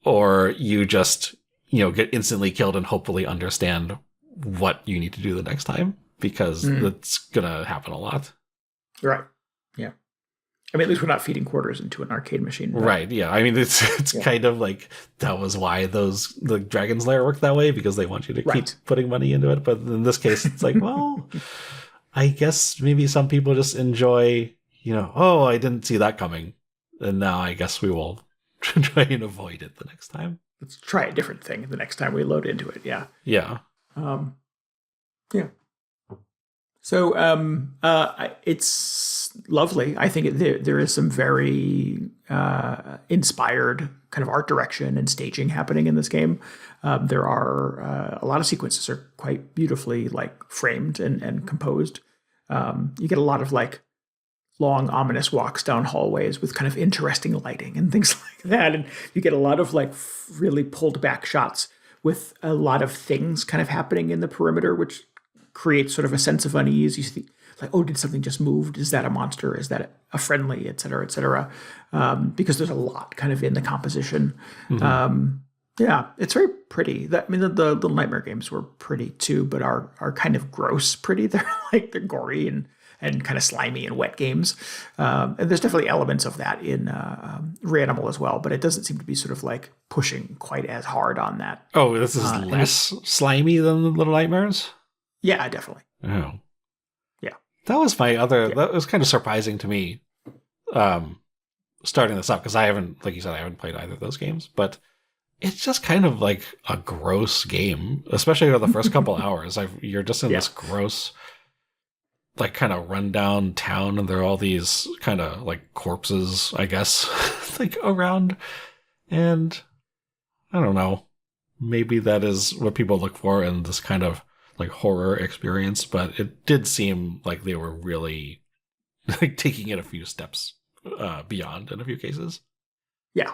Speaker 2: or you just, get instantly killed and hopefully understand what you need to do the next time. because that's gonna happen a lot.
Speaker 1: Right. Yeah. I mean, at least we're not feeding quarters into an arcade machine. But...
Speaker 2: Right. Yeah. I mean, it's kind of like that was why the Dragon's Lair worked that way, because they want you to keep putting money into it. But in this case, it's like, well, I guess maybe some people just enjoy, oh, I didn't see that coming, and now I guess we will try and avoid it the next time.
Speaker 1: Let's try a different thing the next time we load into it. Yeah.
Speaker 2: Yeah.
Speaker 1: Yeah. So it's lovely. I think there is some very inspired kind of art direction and staging happening in this game. There are a lot of sequences are quite beautifully like framed and composed. You get a lot of like long ominous walks down hallways with kind of interesting lighting and things like that. And you get a lot of like really pulled back shots with a lot of things kind of happening in the perimeter, which creates sort of a sense of unease. You see, like, oh, did something just move? Is that a monster? Is that a friendly, et cetera, et cetera? Because there's a lot kind of in the composition. Yeah, it's very pretty. The Little Nightmare games were pretty too, but are kind of gross pretty. They're gory and kind of slimy and wet games. And there's definitely elements of that in Reanimal as well, but it doesn't seem to be sort of like pushing quite as hard on that.
Speaker 2: Oh, this is less slimy than the Little Nightmares?
Speaker 1: Yeah, definitely.
Speaker 2: Oh.
Speaker 1: Yeah.
Speaker 2: That was that was kind of surprising to me, starting this up, because I haven't, like you said, I haven't played either of those games, but it's just kind of like a gross game, especially for the first couple hours. You're just in this gross, like kind of rundown town, and there are all these kind of like corpses, I guess, like around, and I don't know, maybe that is what people look for in this kind of like horror experience, but it did seem like they were really like taking it a few steps beyond in a few cases.
Speaker 1: Yeah.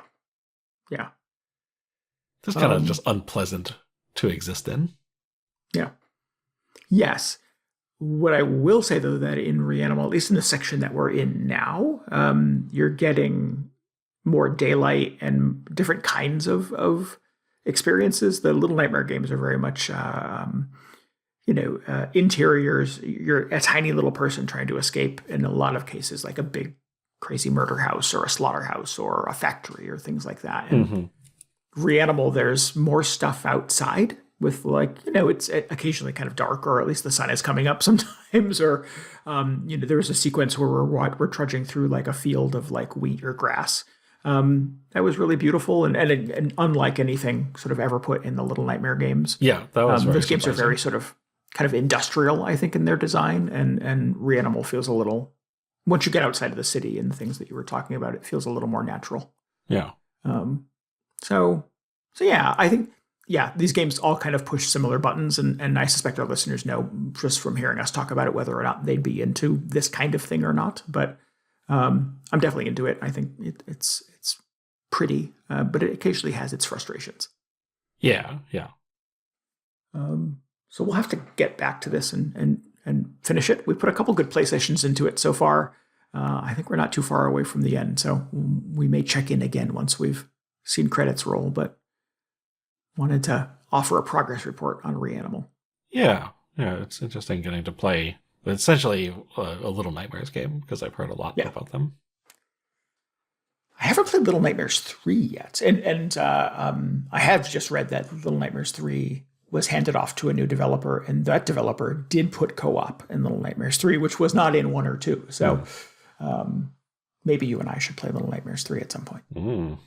Speaker 2: Just kind of just unpleasant to exist in.
Speaker 1: Yeah. Yes. What I will say, though, that in Reanimal, at least in the section that we're in now, you're getting more daylight and different kinds of experiences. The Little Nightmare games are very much, interiors. You're a tiny little person trying to escape, in a lot of cases, like a big, crazy murder house or a slaughterhouse or a factory or things like that. And Reanimal, there's more stuff outside with it's occasionally kind of dark, or at least the sun is coming up sometimes. Or, there was a sequence where we're trudging through like a field of like wheat or grass. That was really beautiful and unlike anything sort of ever put in the Little Nightmare games.
Speaker 2: Yeah, that was
Speaker 1: those games are very sort of kind of industrial, I think, in their design, and Reanimal feels a little, once you get outside of the city and the things that you were talking about, it feels a little more natural.
Speaker 2: Yeah.
Speaker 1: So yeah, I think, these games all kind of push similar buttons, and I suspect our listeners know just from hearing us talk about it whether or not they'd be into this kind of thing or not. But I'm definitely into it. I think it's pretty, but it occasionally has its frustrations.
Speaker 2: Yeah.
Speaker 1: So we'll have to get back to this and finish it. We put a couple good play sessions into it so far. I think we're not too far away from the end, so we may check in again once we've seen credits roll, but wanted to offer a progress report on Reanimal.
Speaker 2: Yeah, it's interesting getting to play essentially a Little Nightmares game, because I've heard a lot about them.
Speaker 1: I haven't played Little Nightmares 3 yet, and I have just read that Little Nightmares 3 was handed off to a new developer, and that developer did put co-op in Little Nightmares 3, which was not in 1 or 2. So maybe you and I should play Little Nightmares 3 at some point.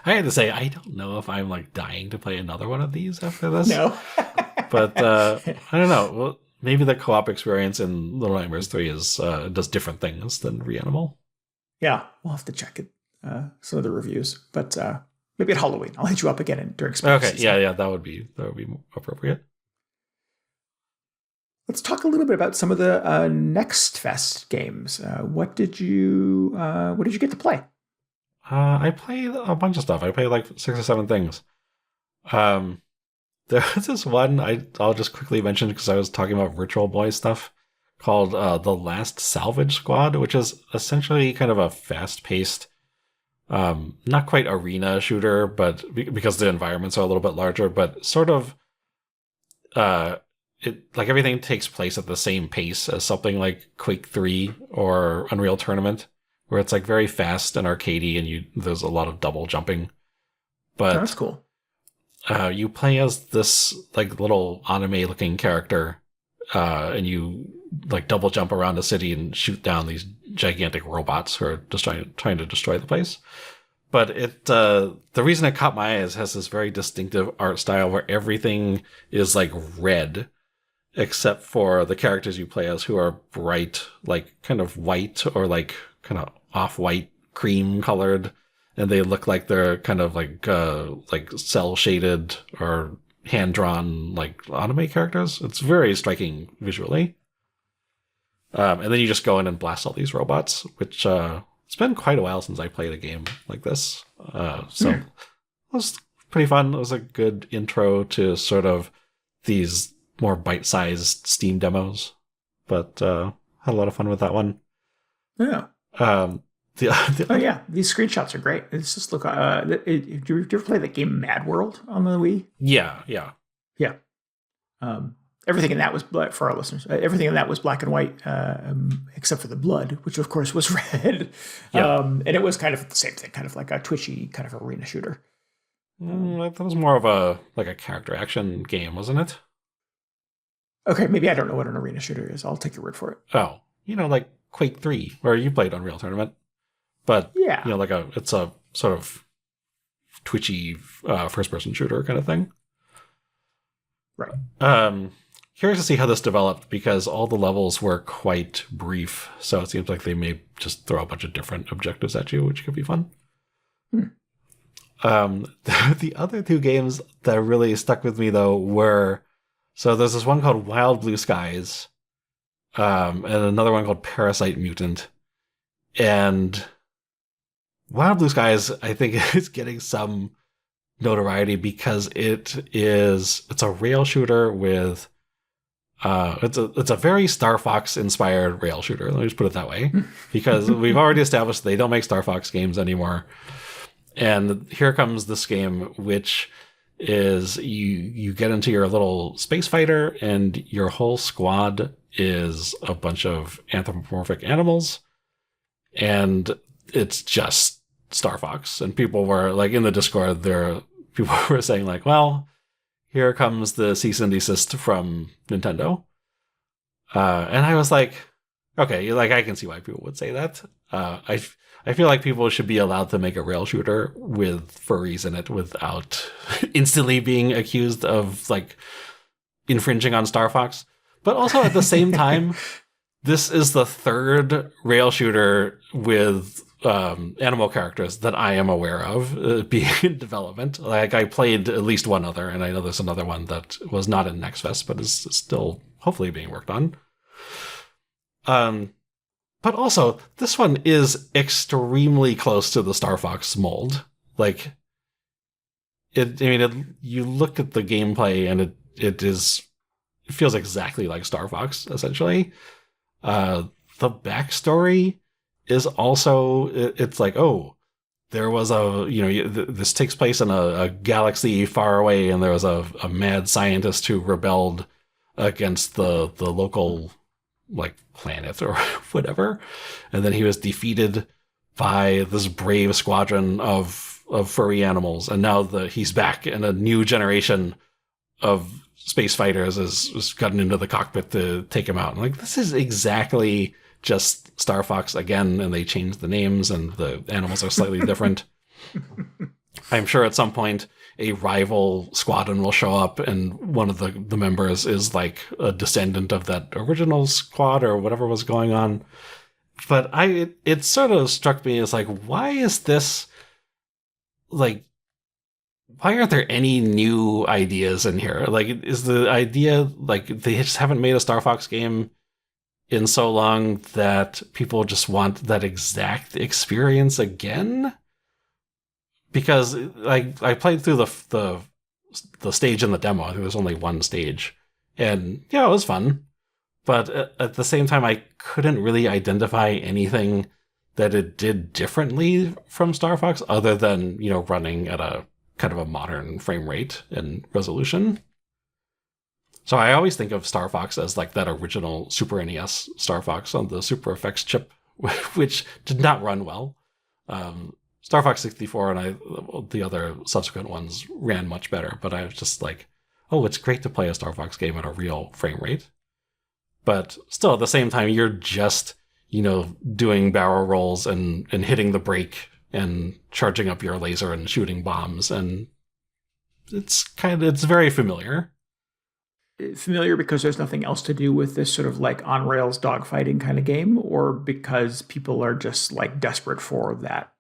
Speaker 2: I had to say, I don't know if I'm like dying to play another one of these after this.
Speaker 1: No. But
Speaker 2: I don't know. Well, maybe the co-op experience in Little Nightmares 3 does different things than Reanimal.
Speaker 1: Yeah, we'll have to check it. Some of the reviews, but maybe at Halloween I'll hit you up again during spring season.
Speaker 2: Yeah, that would be appropriate.
Speaker 1: Let's talk a little bit about some of the Next Fest games. What did you get to play?
Speaker 2: I played a bunch of stuff. I played like 6 or 7 things. There was this one I'll just quickly mention because I was talking about Virtual Boy stuff, called The Last Salvage Squad, which is essentially kind of a fast-paced, not quite arena shooter, but because the environments are a little bit larger, but sort of everything takes place at the same pace as something like Quake 3 or Unreal Tournament, where it's like very fast and arcadey, and there's a lot of double jumping. But
Speaker 1: that's cool.
Speaker 2: You play as this like little anime-looking character, and you like double jump around a city and shoot down these gigantic robots who are just trying to destroy the place. But the reason it caught my eye is it has this very distinctive art style where everything is like red, except for the characters you play as, who are bright, like kind of white or like kind of off-white cream colored, and they look like they're kind of like cell shaded or hand drawn like anime characters. It's very striking visually. And then you just go in and blast all these robots, which it's been quite a while since I played a game like this. So it was pretty fun. It was a good intro to sort of these more bite-sized Steam demos, but had a lot of fun with that one.
Speaker 1: Yeah. These screenshots are great. It's just look. Did you ever play the game Mad World on the Wii?
Speaker 2: Yeah.
Speaker 1: Everything in that was black for our listeners. Everything in that was black and white, except for the blood, which of course was red.
Speaker 2: Yeah.
Speaker 1: And it was kind of the same thing, kind of like a twitchy kind of arena shooter.
Speaker 2: That was more of a character action game, wasn't it?
Speaker 1: Okay, maybe I don't know what an arena shooter is. I'll take your word for it.
Speaker 2: Oh, like Quake 3, where you played Unreal Tournament. But,
Speaker 1: yeah,
Speaker 2: it's a sort of twitchy first-person shooter kind of thing.
Speaker 1: Right.
Speaker 2: Curious to see how this developed, because all the levels were quite brief. So it seems like they may just throw a bunch of different objectives at you, which could be fun. The other two games that really stuck with me, though, were... So there's this one called Wild Blue Skies, and another one called Parasite Mutant. And Wild Blue Skies, I think, is getting some notoriety because it's a rail shooter with it's a very Star Fox inspired rail shooter. Let me just put it that way, because we've already established they don't make Star Fox games anymore. And here comes this game, which is you get into your little space fighter, and your whole squad is a bunch of anthropomorphic animals, and it's just Star Fox. And people were like, in the Discord, people were saying like, well, here comes the cease and desist from Nintendo. And I was like, okay, like I can see why people would say that. I feel like people should be allowed to make a rail shooter with furries in it without instantly being accused of like infringing on Star Fox. But also at the same time, this is the third rail shooter with animal characters that I am aware of being in development. Like, I played at least one other, and I know there's another one that was not in Next Fest, but is still hopefully being worked on. But also, this one is extremely close to the Star Fox mold. Like, you look at the gameplay, and it feels exactly like Star Fox, essentially. The backstory is also, it's like, oh, there was this takes place in a galaxy far away, and there was a mad scientist who rebelled against the local like planet or whatever, and then he was defeated by this brave squadron of furry animals, and now he's back, and a new generation of space fighters has gotten into the cockpit to take him out. And like, this is exactly just Star Fox again, and they changed the names, and the animals are slightly different. I'm sure at some point a rival squadron will show up, and one of the members is like a descendant of that original squad or whatever was going on. But it sort of struck me as like, why is this like, why aren't there any new ideas in here? Like, is the idea like they just haven't made a Star Fox game in so long that people just want that exact experience again? Because I played through the stage in the demo. I think there's only one stage, and yeah, it was fun. But at the same time, I couldn't really identify anything that it did differently from Star Fox, other than running at a kind of a modern frame rate and resolution. So I always think of Star Fox as like that original Super NES Star Fox on the Super FX chip, which did not run well. Star Fox 64 and the other subsequent ones ran much better, but I was just like, oh, it's great to play a Star Fox game at a real frame rate. But still, at the same time, you're just, doing barrel rolls and hitting the brake and charging up your laser and shooting bombs, and it's very familiar.
Speaker 1: Familiar because there's nothing else to do with this sort of like on rails dogfighting kind of game, or because people are just like desperate for that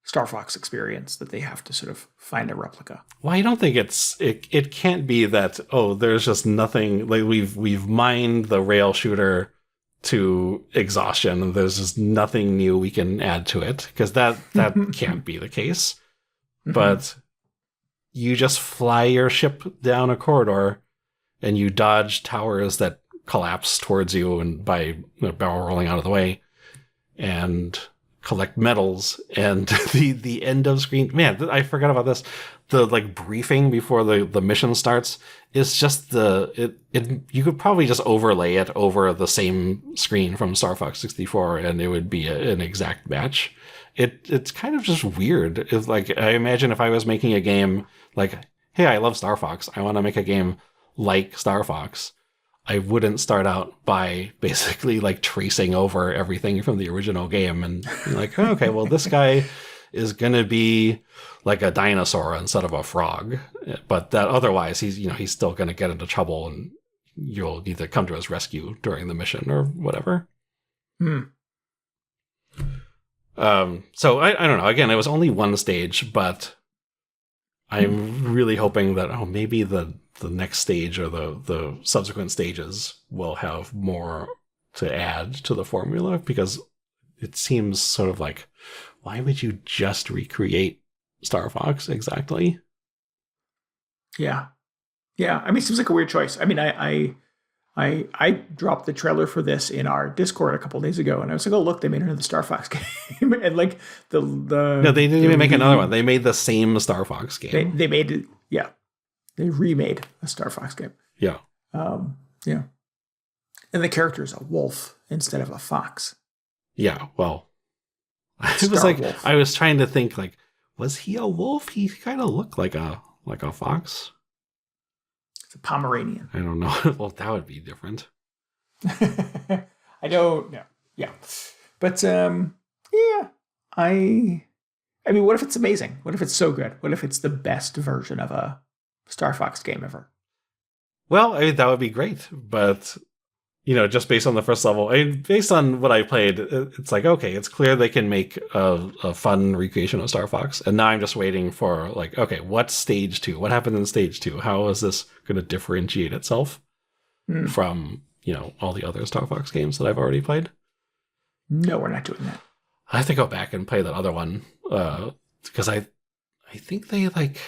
Speaker 1: Star Fox experience that they have to sort of find a replica.
Speaker 2: Well, I don't think it can't be that, oh, there's just nothing, like we've mined the rail shooter to exhaustion and there's just nothing new we can add to it, because that can't be the case. But you just fly your ship down a corridor and you dodge towers that collapse towards you and by barrel rolling out of the way, and collect medals, and the end of screen. Man, I forgot about this. The like briefing before the mission starts is just you could probably just overlay it over the same screen from Star Fox 64 and it would be an exact match. It's kind of just weird. It's like, I imagine if I was making a game like, hey, I love Star Fox, I want to make a game like Star Fox, I wouldn't start out by basically like tracing over everything from the original game and be like, oh, okay, well, this guy is going to be like a dinosaur instead of a frog. But that otherwise he's still going to get into trouble and you'll either come to his rescue during the mission or whatever. So I don't know. Again, it was only one stage, but I'm really hoping that, maybe the next stage or the subsequent stages will have more to add to the formula, because it seems sort of like, why would you just recreate Star Fox exactly?
Speaker 1: Yeah. I mean, it seems like a weird choice. I mean, I dropped the trailer for this in our Discord a couple of days ago, and I was like, oh, look, they made another Star Fox game. And like
Speaker 2: no, they didn't even make another one. They made the same Star Fox game.
Speaker 1: They made it. Yeah. They remade a Star Fox game.
Speaker 2: Yeah.
Speaker 1: Yeah. And the character is a wolf instead of a fox.
Speaker 2: Yeah. Well, it was like, wolf. I was trying to think, like, was he a wolf? He kind of looked like a fox.
Speaker 1: It's a Pomeranian.
Speaker 2: I don't know. Well, that would be different.
Speaker 1: I don't know. Yeah. But, yeah, I mean, what if it's amazing? What if it's so good? What if it's the best version of a Star Fox game ever?
Speaker 2: Well, I mean, that would be great. But, just based on the first level, based on what I played, it's like, okay, it's clear they can make a fun recreation of Star Fox. And now I'm just waiting for, like, okay, what's stage 2? What happened in stage 2? How is this going to differentiate itself from, all the other Star Fox games that I've already played?
Speaker 1: No, we're not doing that.
Speaker 2: I have to go back and play that other one, because I think they, like,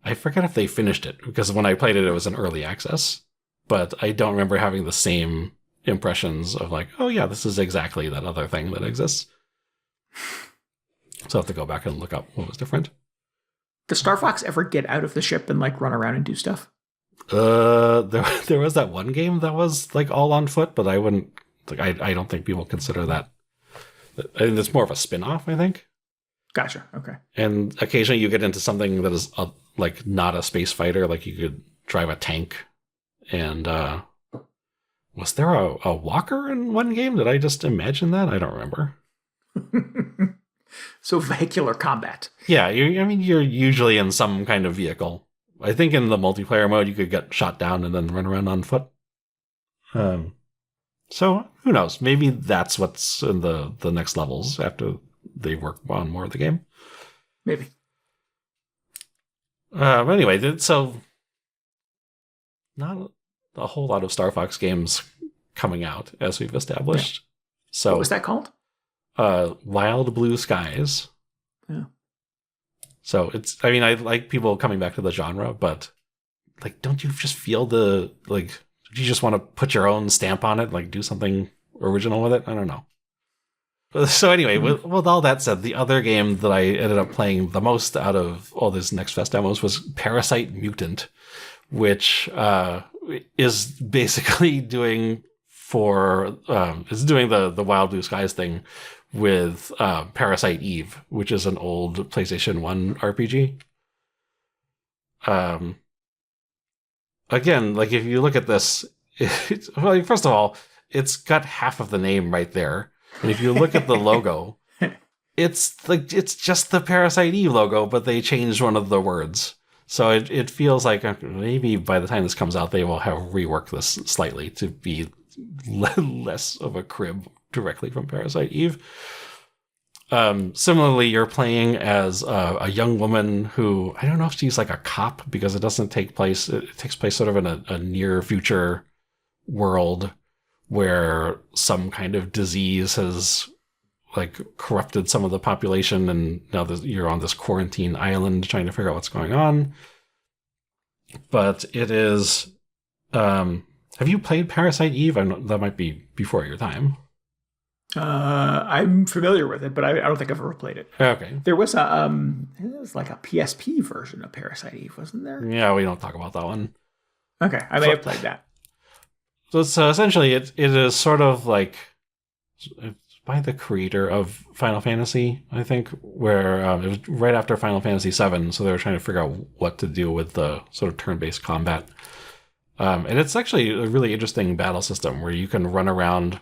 Speaker 2: I forget if they finished it, because when I played it, it was in early access. But I don't remember having the same impressions of like, oh yeah, this is exactly that other thing that exists. So I have to go back and look up what was different.
Speaker 1: Does Star Fox ever get out of the ship and like run around and do stuff?
Speaker 2: There was that one game that was like all on foot, but I wouldn't, like, I don't think people consider that. I think it's more of a spin-off, I think.
Speaker 1: Gotcha. Okay.
Speaker 2: And occasionally you get into something that is like not a space fighter, like you could drive a tank. And was there a walker in one game? Did I just imagine that? I don't remember.
Speaker 1: So vehicular combat.
Speaker 2: Yeah, you're usually in some kind of vehicle. I think in the multiplayer mode you could get shot down and then run around on foot. So who knows? Maybe that's what's in the next levels after they work on more of the game.
Speaker 1: Maybe.
Speaker 2: But anyway, so not a whole lot of Star Fox games coming out, as we've established. Yeah. So
Speaker 1: what was that called?
Speaker 2: Wild Blue Skies.
Speaker 1: Yeah.
Speaker 2: So I like people coming back to the genre, but like, don't you just feel do you just want to put your own stamp on it, like do something original with it? I don't know. So anyway, with all that said, the other game that I ended up playing the most out of all these Next Fest demos was Parasite Mutant, which is basically doing the Wild Blue Skies thing with Parasite Eve, which is an old PlayStation 1 RPG. Again, like if you look at this, well, first of all, it's got half of the name right there. And if you look at the logo, it's just the Parasite Eve logo, but they changed one of the words. So it feels like maybe by the time this comes out, they will have reworked this slightly to be less of a crib directly from Parasite Eve. Similarly, you're playing as a young woman who, I don't know if she's like a cop, because it takes place sort of in a near future world where some kind of disease has like corrupted some of the population, and now you're on this quarantine island trying to figure out what's going on. But it is, have you played Parasite Eve? That might be before your time.
Speaker 1: I'm familiar with it, but I don't think I've ever played it.
Speaker 2: Okay.
Speaker 1: There was it was like a PSP version of Parasite Eve, wasn't there?
Speaker 2: Yeah, we don't talk about that one.
Speaker 1: Okay, I may have played that.
Speaker 2: So it's essentially it is sort of like it's by the creator of Final Fantasy, I think, where it was right after Final Fantasy VII, so they were trying to figure out what to do with the sort of turn-based combat. And it's actually a really interesting battle system where you can run around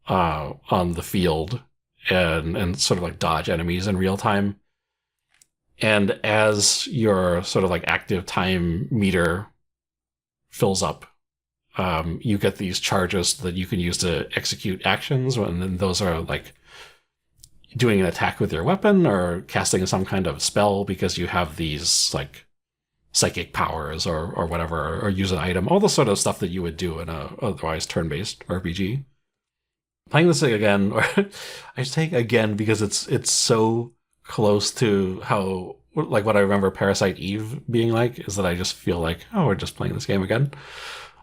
Speaker 2: on the field and sort of like dodge enemies in real time. And as your sort of like active time meter fills up, you get these charges that you can use to execute actions, and then those are like doing an attack with your weapon or casting some kind of spell because you have these like psychic powers or whatever, or use an item, all the sort of stuff that you would do in a otherwise turn-based RPG. Playing this again, or I say again because it's so close to how, like what I remember Parasite Eve being like, is that I just feel like, oh, we're just playing this game again.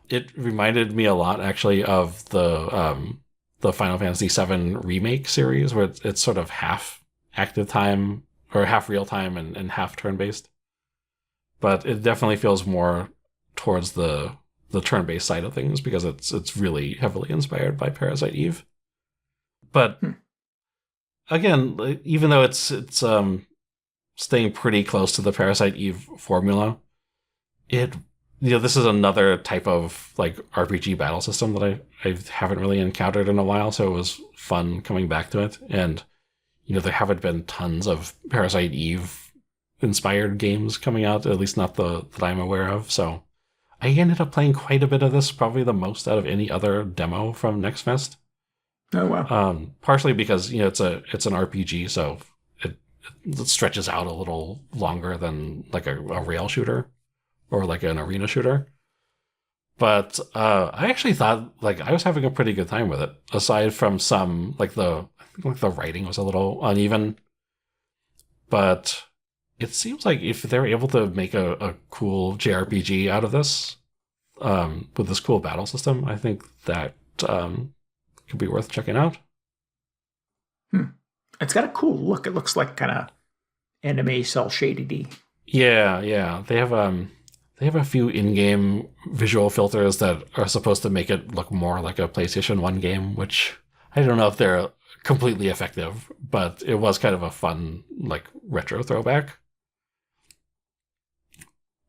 Speaker 2: It reminded me a lot, actually, of the Final Fantasy VII remake series, where it's sort of half active time, or half real time and half turn-based. But it definitely feels more towards the turn-based side of things, because it's really heavily inspired by Parasite Eve. But again, even though it's staying pretty close to the Parasite Eve formula, this is another type of like RPG battle system that I haven't really encountered in a while, so it was fun coming back to it. And there haven't been tons of Parasite Eve inspired games coming out, at least not that I'm aware of. So I ended up playing quite a bit of this, probably the most out of any other demo from Next Fest.
Speaker 1: Oh wow!
Speaker 2: Partially because it's an RPG, so it stretches out a little longer than like a rail shooter or like an arena shooter. But I actually thought like I was having a pretty good time with it. Aside from some I think the writing was a little uneven, but it seems like if they're able to make a cool JRPG out of this, with this cool battle system, I think that could be worth checking out.
Speaker 1: It's got a cool look. It looks like kind of anime cel shaded-y.
Speaker 2: Yeah. They have a few in-game visual filters that are supposed to make it look more like a PlayStation 1 game, which I don't know if they're completely effective, but it was kind of a fun like retro throwback.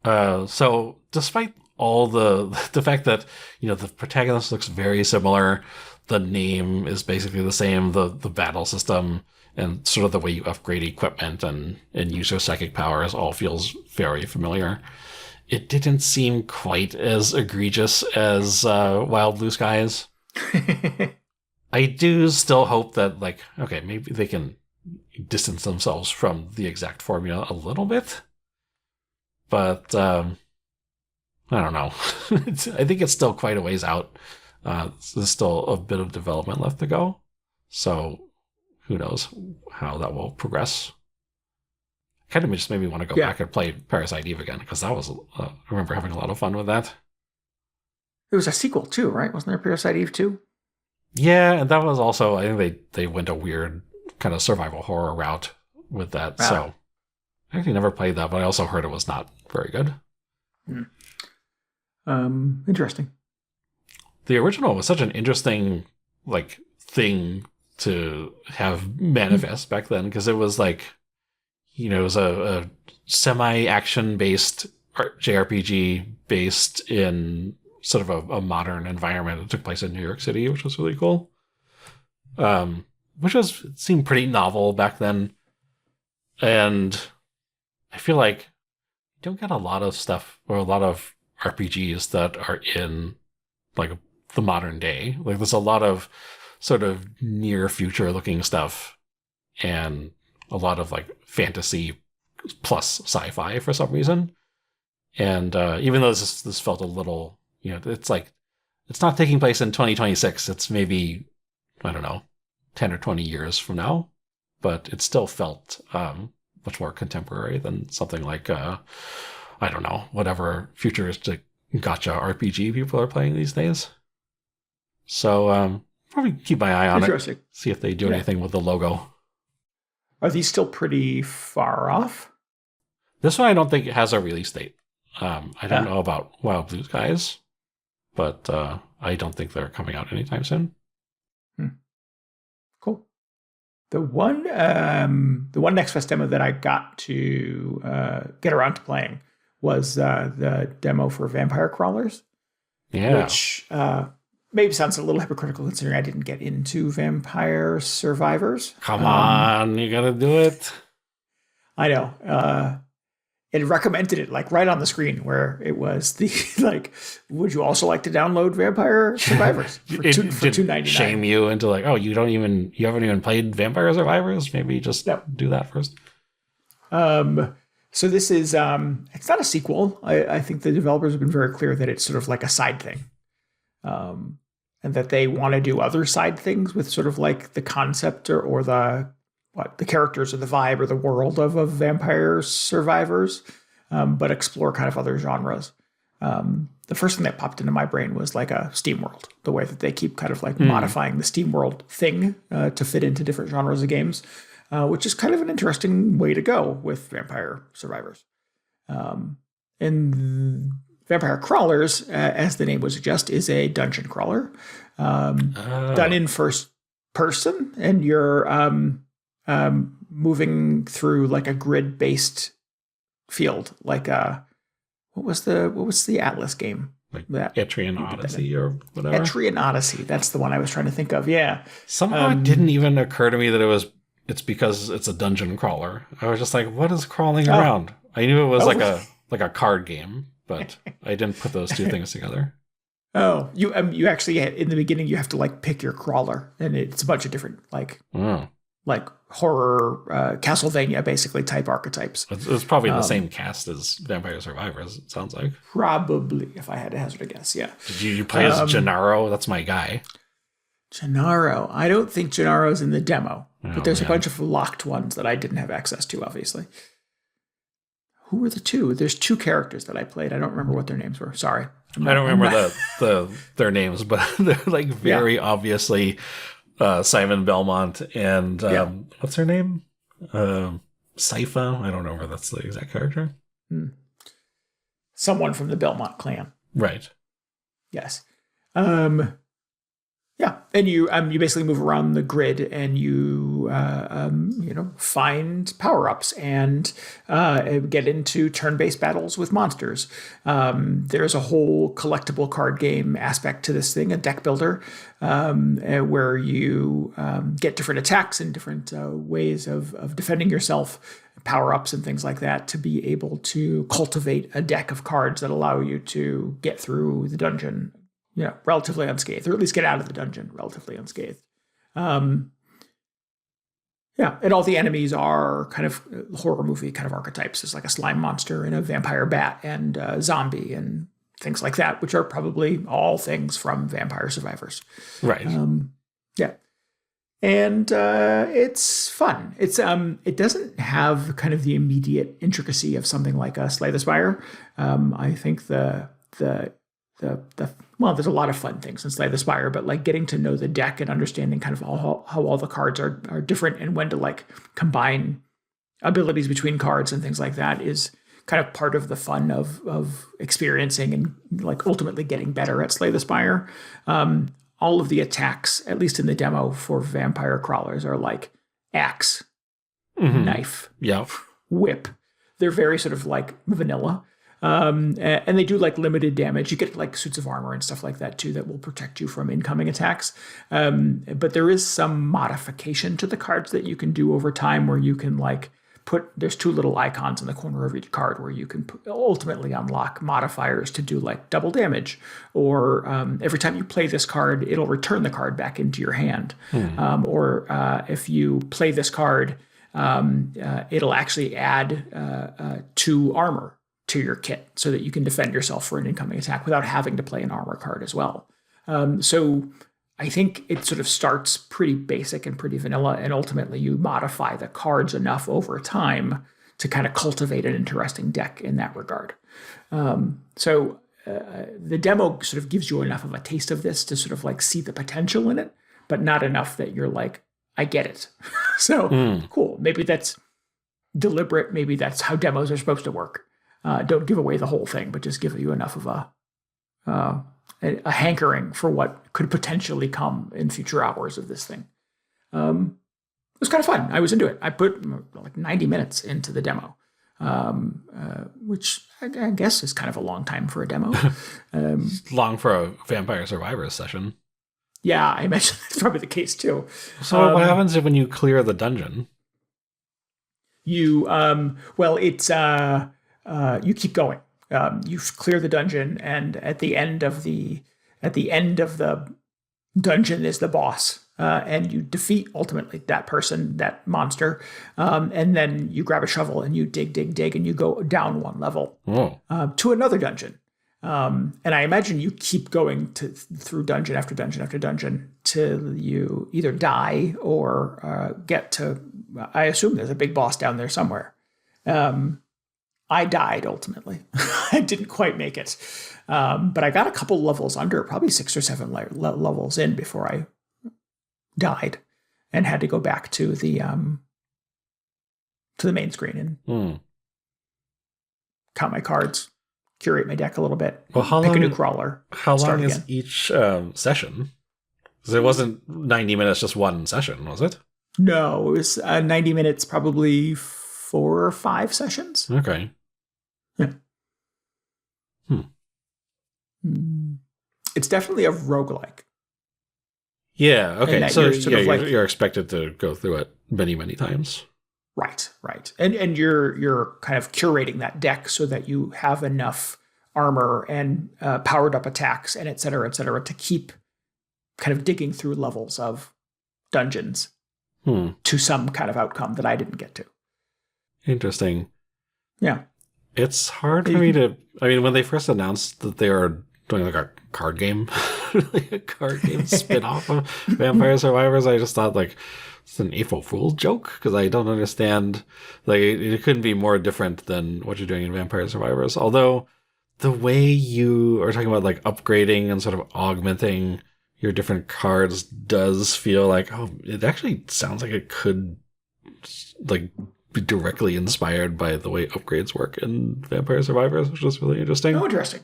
Speaker 2: So despite all the fact that the protagonist looks very similar, the name is basically the same, the battle system and sort of the way you upgrade equipment and use your psychic powers all feels very familiar. It didn't seem quite as egregious as Wild Blue Skies. I do still hope that maybe they can distance themselves from the exact formula a little bit. But I don't know. I think it's still quite a ways out. There's still a bit of development left to go. So who knows how that will progress. Kind of just made me want to go back and play Parasite Eve again, because that was, I remember having a lot of fun with that.
Speaker 1: It was a sequel too, right? Wasn't there Parasite Eve 2?
Speaker 2: Yeah, and that was also, I think they went a weird kind of survival horror route with that. Wow. So I actually never played that, but I also heard it was not very good.
Speaker 1: Interesting.
Speaker 2: The original was such an interesting like thing to have manifest back then, because it was like, you know, it was a semi-action based JRPG based in sort of a modern environment. It took place in New York City, which was really cool. Which seemed pretty novel back then. And I feel like you don't get a lot of stuff or a lot of RPGs that are in like the modern day. Like there's a lot of sort of near future looking stuff and a lot of like fantasy plus sci-fi for some reason. And even though this felt a little, you know, it's like, it's not taking place in 2026. It's maybe, I don't know, 10 or 20 years from now, but it still felt much more contemporary than something like, I don't know, whatever futuristic gotcha RPG people are playing these days. So probably keep my eye on it, see if they do anything with the logo.
Speaker 1: Are these still pretty far off?
Speaker 2: This one I don't think it has a release date. I don't know about Wild Blue Skies, but I don't think they're coming out anytime soon.
Speaker 1: Cool. The one Next Fest demo that I got to get around to playing was the demo for Vampire Crawlers.
Speaker 2: Yeah.
Speaker 1: Which maybe sounds a little hypocritical considering I didn't get into Vampire Survivors.
Speaker 2: Come on, you gotta do it.
Speaker 1: I know. It recommended it like right on the screen where it was the like, would you also like to download Vampire Survivors for $2.99?
Speaker 2: Shame you into like, oh, you haven't even played Vampire Survivors? Maybe just do that first.
Speaker 1: So this is it's not a sequel. I think the developers have been very clear that it's sort of like a side thing. And that they want to do other side things with sort of like the concept or the characters or the vibe or the world of Vampire Survivors, but explore kind of other genres. The first thing that popped into my brain was like a Steam World, the way that they keep kind of like modifying the Steam World thing to fit into different genres of games, which is kind of an interesting way to go with Vampire Survivors. And Vampire Crawlers, as the name would suggest, is a dungeon crawler done in first person, and you're moving through like a grid-based field, like what was the Atlas game?
Speaker 2: Like that Etrian Odyssey or whatever.
Speaker 1: Etrian Odyssey, that's the one I was trying to think of. Yeah.
Speaker 2: Somehow it didn't even occur to me that it's because it's a dungeon crawler. I was just like, what is crawling around? I knew it was like a card game, but I didn't put those two things together.
Speaker 1: Oh, you actually in the beginning you have to like pick your crawler, and it's a bunch of different like horror Castlevania basically type archetypes.
Speaker 2: It's probably the same cast as Vampire Survivors. It sounds like
Speaker 1: probably, if I had to hazard a guess. Yeah.
Speaker 2: Did you play as Gennaro? That's my guy.
Speaker 1: Gennaro. I don't think Gennaro's in the demo, but there's a bunch of locked ones that I didn't have access to. Obviously. Who were the two? There's two characters that I played. I don't remember what their names were. Sorry.
Speaker 2: I don't remember their names, but they're like very obviously Simon Belmont and what's her name? Sypha. I don't know if that's the exact character.
Speaker 1: Someone from the Belmont clan.
Speaker 2: Right.
Speaker 1: Yes. Yeah, and you basically move around the grid, and you find power-ups and get into turn-based battles with monsters. There's a whole collectible card game aspect to this thing, a deck builder, where you get different attacks and different ways of defending yourself, power-ups and things like that, to be able to cultivate a deck of cards that allow you to get through the dungeon relatively unscathed, or at least get out of the dungeon relatively unscathed. And all the enemies are kind of horror movie kind of archetypes. There's like a slime monster and a vampire bat and a zombie and things like that, which are probably all things from Vampire Survivors.
Speaker 2: Right.
Speaker 1: Yeah. And it's fun. It's it doesn't have kind of the immediate intricacy of something like a Slay the Spire. I think well, there's a lot of fun things in Slay the Spire, but like getting to know the deck and understanding kind of how all the cards are different and when to like combine abilities between cards and things like that is kind of part of the fun of experiencing and like ultimately getting better at Slay the Spire. All of the attacks, at least in the demo for vampire crawlers, are like axe, knife, whip. They're very sort of like vanilla. And they do like limited damage. You get like suits of armor and stuff like that too that will protect you from incoming attacks. But there is some modification to the cards that you can do over time where you can like there's 2 little icons in the corner of each card where you can ultimately unlock modifiers to do like double damage, or every time you play this card, it'll return the card back into your hand. Or if you play this card, it'll actually add 2 armor to your kit so that you can defend yourself for an incoming attack without having to play an armor card as well. So I think it sort of starts pretty basic and pretty vanilla, and ultimately you modify the cards enough over time to kind of cultivate an interesting deck in that regard. So the demo sort of gives you enough of a taste of this to sort of like see the potential in it, but not enough that you're like, I get it. So cool. Maybe that's deliberate. Maybe that's how demos are supposed to work. Don't give away the whole thing, but just give you enough of a hankering for what could potentially come in future hours of this thing. It was kind of fun. I was into it. I put like 90 minutes into the demo, which I guess is kind of a long time for a demo.
Speaker 2: Long for a Vampire Survivors session.
Speaker 1: Yeah, I imagine that's probably the case too.
Speaker 2: So what happens when you clear the dungeon?
Speaker 1: You, it's... you keep going. You clear the dungeon, and at the end of the dungeon is the boss, and you defeat ultimately that person, that monster, and then you grab a shovel and you dig, and you go down 1 level to another dungeon. And I imagine you keep going through dungeon after dungeon after dungeon till you either die or get to. I assume there's a big boss down there somewhere. I died ultimately. I didn't quite make it. But I got a couple levels under, probably 6 or 7 levels in before I died and had to go back to the main screen and count my cards, curate my deck a little bit, pick a new crawler.
Speaker 2: How long is each session? Because it wasn't 90 minutes, just one session, was it?
Speaker 1: No, it was 90 minutes, probably 4 or 5 sessions.
Speaker 2: Okay.
Speaker 1: Yeah. It's definitely a roguelike.
Speaker 2: Yeah, okay. So
Speaker 1: you're
Speaker 2: expected to go through it many, many times.
Speaker 1: Right. And you're kind of curating that deck so that you have enough armor and powered up attacks and et cetera, to keep kind of digging through levels of dungeons to some kind of outcome that I didn't get to.
Speaker 2: Interesting.
Speaker 1: Yeah.
Speaker 2: It's hard for me to... I mean, when they first announced that they were doing like a card game, like a card game spin-off of Vampire Survivors, I just thought like, it's an April Fool's joke, because I don't understand. Like, it couldn't be more different than what you're doing in Vampire Survivors. Although, the way you are talking about like upgrading and sort of augmenting your different cards does feel like, oh, it actually sounds like it could like be directly inspired by the way upgrades work in Vampire Survivors, which is really interesting.
Speaker 1: Oh, interesting.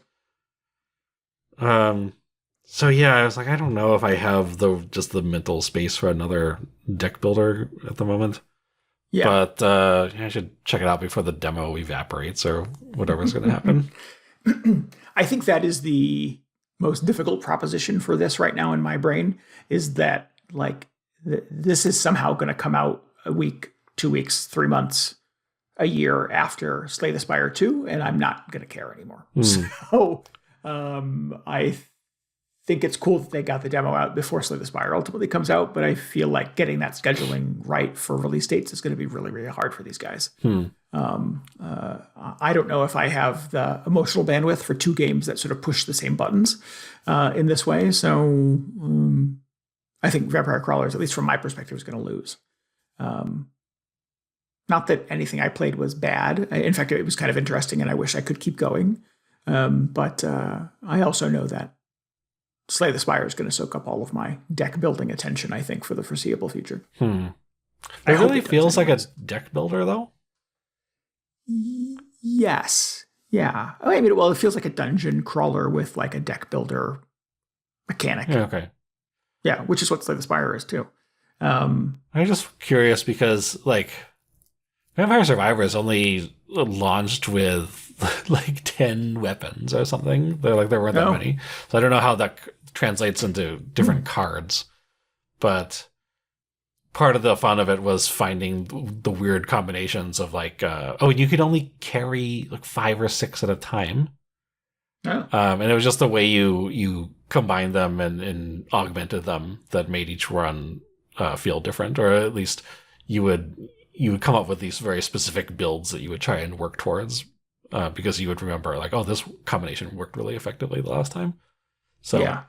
Speaker 2: So yeah, I was like, I don't know if I have the mental space for another deck builder at the moment. Yeah. But I should check it out before the demo evaporates or whatever's going to happen.
Speaker 1: I think that is the most difficult proposition for this right now in my brain, is that like this is somehow going to come out a week, 2 weeks, 3 months, a year after Slay the Spire II, and I'm not going to care anymore. So I think it's cool that they got the demo out before Slay the Spire ultimately comes out, but I feel like getting that scheduling right for release dates is going to be really, really hard for these guys. I don't know if I have the emotional bandwidth for 2 games that sort of push the same buttons in this way. So I think Vampire Crawlers, at least from my perspective, is going to lose. Not that anything I played was bad. In fact, it was kind of interesting, and I wish I could keep going. But I also know that Slay the Spire is going to soak up all of my deck building attention, I think, for the foreseeable future.
Speaker 2: It really feels like a deck builder, though?
Speaker 1: Yes. Yeah. I mean, well, it feels like a dungeon crawler with like a deck builder mechanic.
Speaker 2: Yeah, okay.
Speaker 1: Yeah, which is what Slay the Spire is too.
Speaker 2: I'm just curious because like Vampire Survivors only launched with like 10 weapons or something. There weren't that many. So I don't know how that translates into different cards. But part of the fun of it was finding the weird combinations of like, you could only carry like 5 or 6 at a time.
Speaker 1: Oh.
Speaker 2: And it was just the way you combined them and augmented them that made each run feel different, or at least you would come up with these very specific builds that you would try and work towards because you would remember like, oh, this combination worked really effectively the last time. So
Speaker 1: yeah.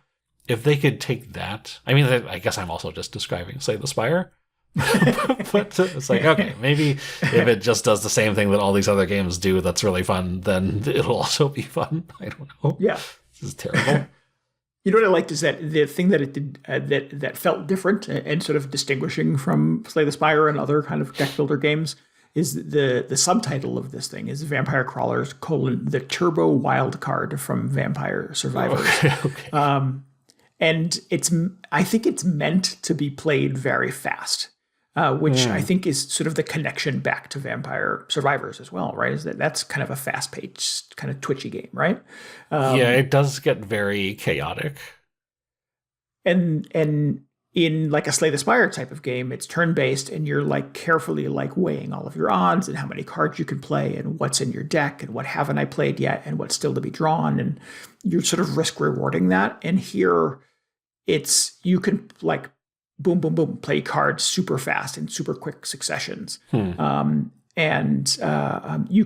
Speaker 2: If they could take that, I mean, I guess I'm also just describing Slay the Spire. But it's like, okay, maybe if it just does the same thing that all these other games do that's really fun, then it'll also be fun. I don't know.
Speaker 1: Yeah.
Speaker 2: This is terrible.
Speaker 1: You know what I liked is that the thing that it did that felt different and sort of distinguishing from Slay the Spire and other kind of deck builder games is the subtitle of this thing is Vampire Crawlers: the Turbo Wild Card from Vampire Survivors.
Speaker 2: Okay.
Speaker 1: And I think it's meant to be played very fast, which I think is sort of the connection back to Vampire Survivors as well, right? Is that's kind of a fast-paced, kind of twitchy game, right?
Speaker 2: Yeah, it does get very chaotic.
Speaker 1: And in like a Slay the Spire type of game, it's turn-based, and you're like carefully like weighing all of your odds and how many cards you can play and what's in your deck and what haven't I played yet and what's still to be drawn, and you're sort of risk rewarding that. And here, you can like boom, boom, boom, play cards super fast in super quick successions. You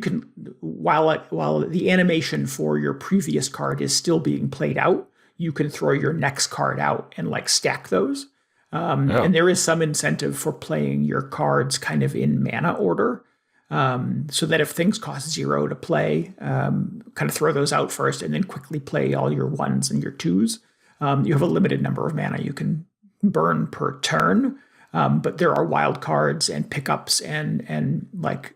Speaker 1: can, while the animation for your previous card is still being played out, you can throw your next card out and like stack those. And there is some incentive for playing your cards kind of in mana order. So that if things cost 0 to play, kind of throw those out first and then quickly play all your 1s and your 2s. You have a limited number of mana you can burn per turn, but there are wild cards and pickups and like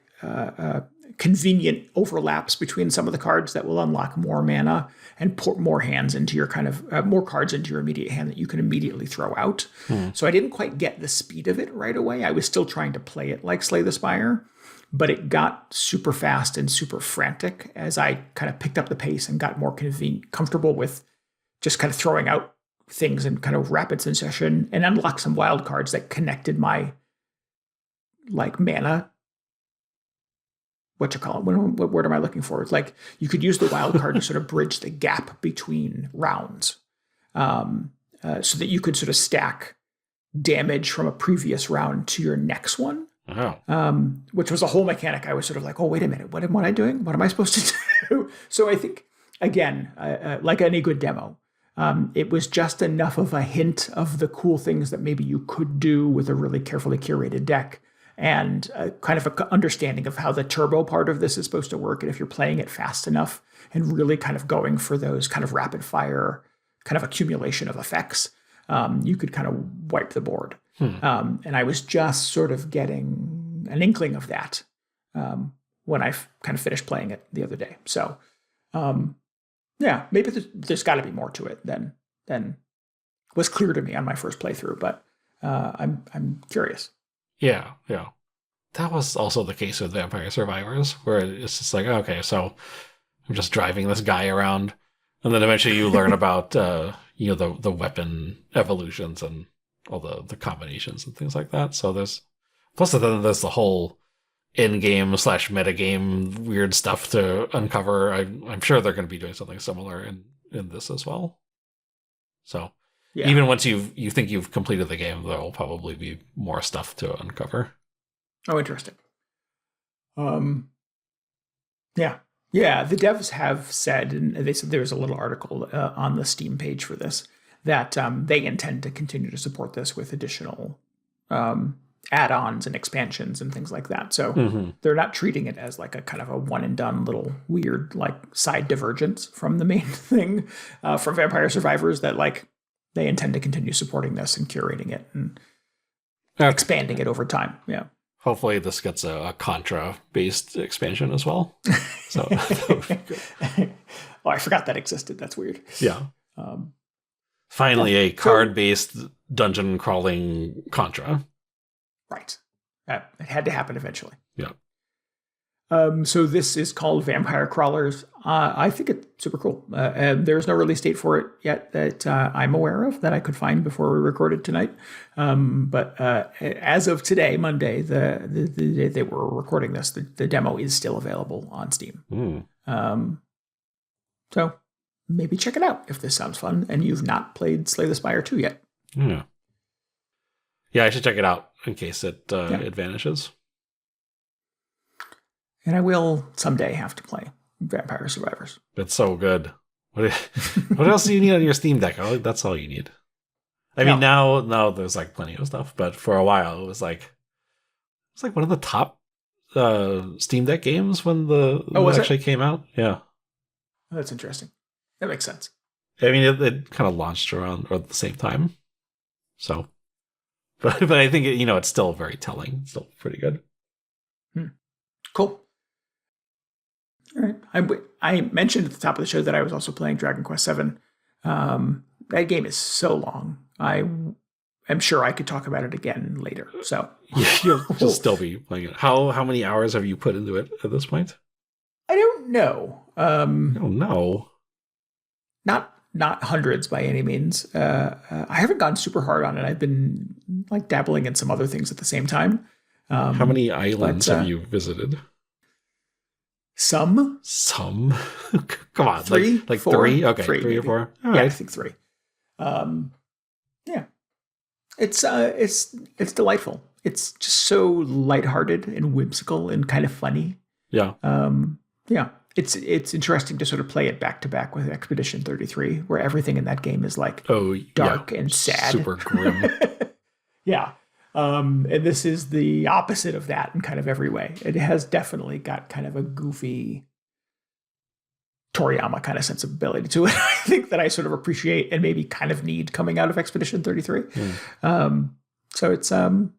Speaker 1: convenient overlaps between some of the cards that will unlock more mana and put more hands into your kind of more cards into your immediate hand that you can immediately throw out. So I didn't quite get the speed of it right away. I was still trying to play it like Slay the Spire, but it got super fast and super frantic as I kind of picked up the pace and got more comfortable with just kind of throwing out things in kind of rapid succession and unlocked some wild cards that connected my like mana. What word am I looking for? It's like you could use the wild card to sort of bridge the gap between rounds, so that you could sort of stack damage from a previous round to your next one.
Speaker 2: Oh.
Speaker 1: Which was a whole mechanic. I was sort of like, oh, wait a minute, what am I doing? What am I supposed to do? So I think, again, like any good demo, it was just enough of a hint of the cool things that maybe you could do with a really carefully curated deck, and kind of an understanding of how the turbo part of this is supposed to work. And if you're playing it fast enough and really kind of going for those kind of rapid fire kind of accumulation of effects, you could kind of wipe the board. And I was just sort of getting an inkling of that when I kind of finished playing it the other day. So, yeah, maybe there's got to be more to it than was clear to me on my first playthrough. But I'm curious.
Speaker 2: Yeah. That was also the case with Vampire Survivors, where it's just like, okay, so I'm just driving this guy around, and then eventually you learn about the weapon evolutions and all the combinations and things like that. So there's the whole in-game / metagame weird stuff to uncover. I'm sure they're going to be doing something similar in this as well. So yeah. Even once you think you've completed the game, there will probably be more stuff to uncover.
Speaker 1: Oh, interesting. Yeah. The devs have said, and they said there was a little article on the Steam page for this, that they intend to continue to support this with additional add-ons and expansions and things like that. So they're not treating it as like a kind of a one and done little weird like side divergence from the main thing from Vampire Survivors, that like they intend to continue supporting this and curating it and expanding it over time. Yeah.
Speaker 2: Hopefully this gets a Contra-based expansion as well. So,
Speaker 1: oh, I forgot that existed. That's weird.
Speaker 2: yeah.
Speaker 1: Um,
Speaker 2: Finally, a card-based dungeon crawling Contra.
Speaker 1: Right. It had to happen eventually.
Speaker 2: Yeah.
Speaker 1: So this is called Vampire Crawlers. I think it's super cool. There's no release date for it yet that I'm aware of that I could find before we recorded tonight. But as of today, Monday, the day they were recording this, the demo is still available on Steam. So maybe check it out if this sounds fun and you've not played Slay the Spire 2 yet.
Speaker 2: Yeah. Yeah, I should check it out in case it vanishes.
Speaker 1: And I will someday have to play Vampire Survivors.
Speaker 2: It's so good. What else do you need on your Steam Deck? Oh, that's all you need. I mean, now there's like plenty of stuff, but for a while it was like one of the top Steam Deck games when it actually came out. Yeah,
Speaker 1: that's interesting. That makes sense.
Speaker 2: I mean, it kind of launched around or at the same time. So, but I think it's still very telling. It's still pretty good.
Speaker 1: Cool. All right. I mentioned at the top of the show that I was also playing Dragon Quest VII. That game is so long. I'm sure I could talk about it again later. So
Speaker 2: you'll still be playing it. How many hours have you put into it at this point?
Speaker 1: I don't know.
Speaker 2: I don't know.
Speaker 1: Not hundreds by any means. I haven't gone super hard on it. I've been like dabbling in some other things at the same time.
Speaker 2: How many islands have you visited?
Speaker 1: Some.
Speaker 2: Come on,
Speaker 1: 3,
Speaker 2: like
Speaker 1: 4,
Speaker 2: 3. Okay,
Speaker 1: 3
Speaker 2: 3 or 4. All
Speaker 1: yeah,
Speaker 2: right.
Speaker 1: I think 3. Yeah, it's delightful. It's just so lighthearted and whimsical and kind of funny.
Speaker 2: Yeah.
Speaker 1: Yeah. It's interesting to sort of play it back to back with Expedition 33, where everything in that game is like dark and sad,
Speaker 2: super grim.
Speaker 1: Yeah. And this is the opposite of that in kind of every way. It has definitely got kind of a goofy Toriyama kind of sensibility to it. I think that I sort of appreciate and maybe kind of need coming out of Expedition 33. So it's, have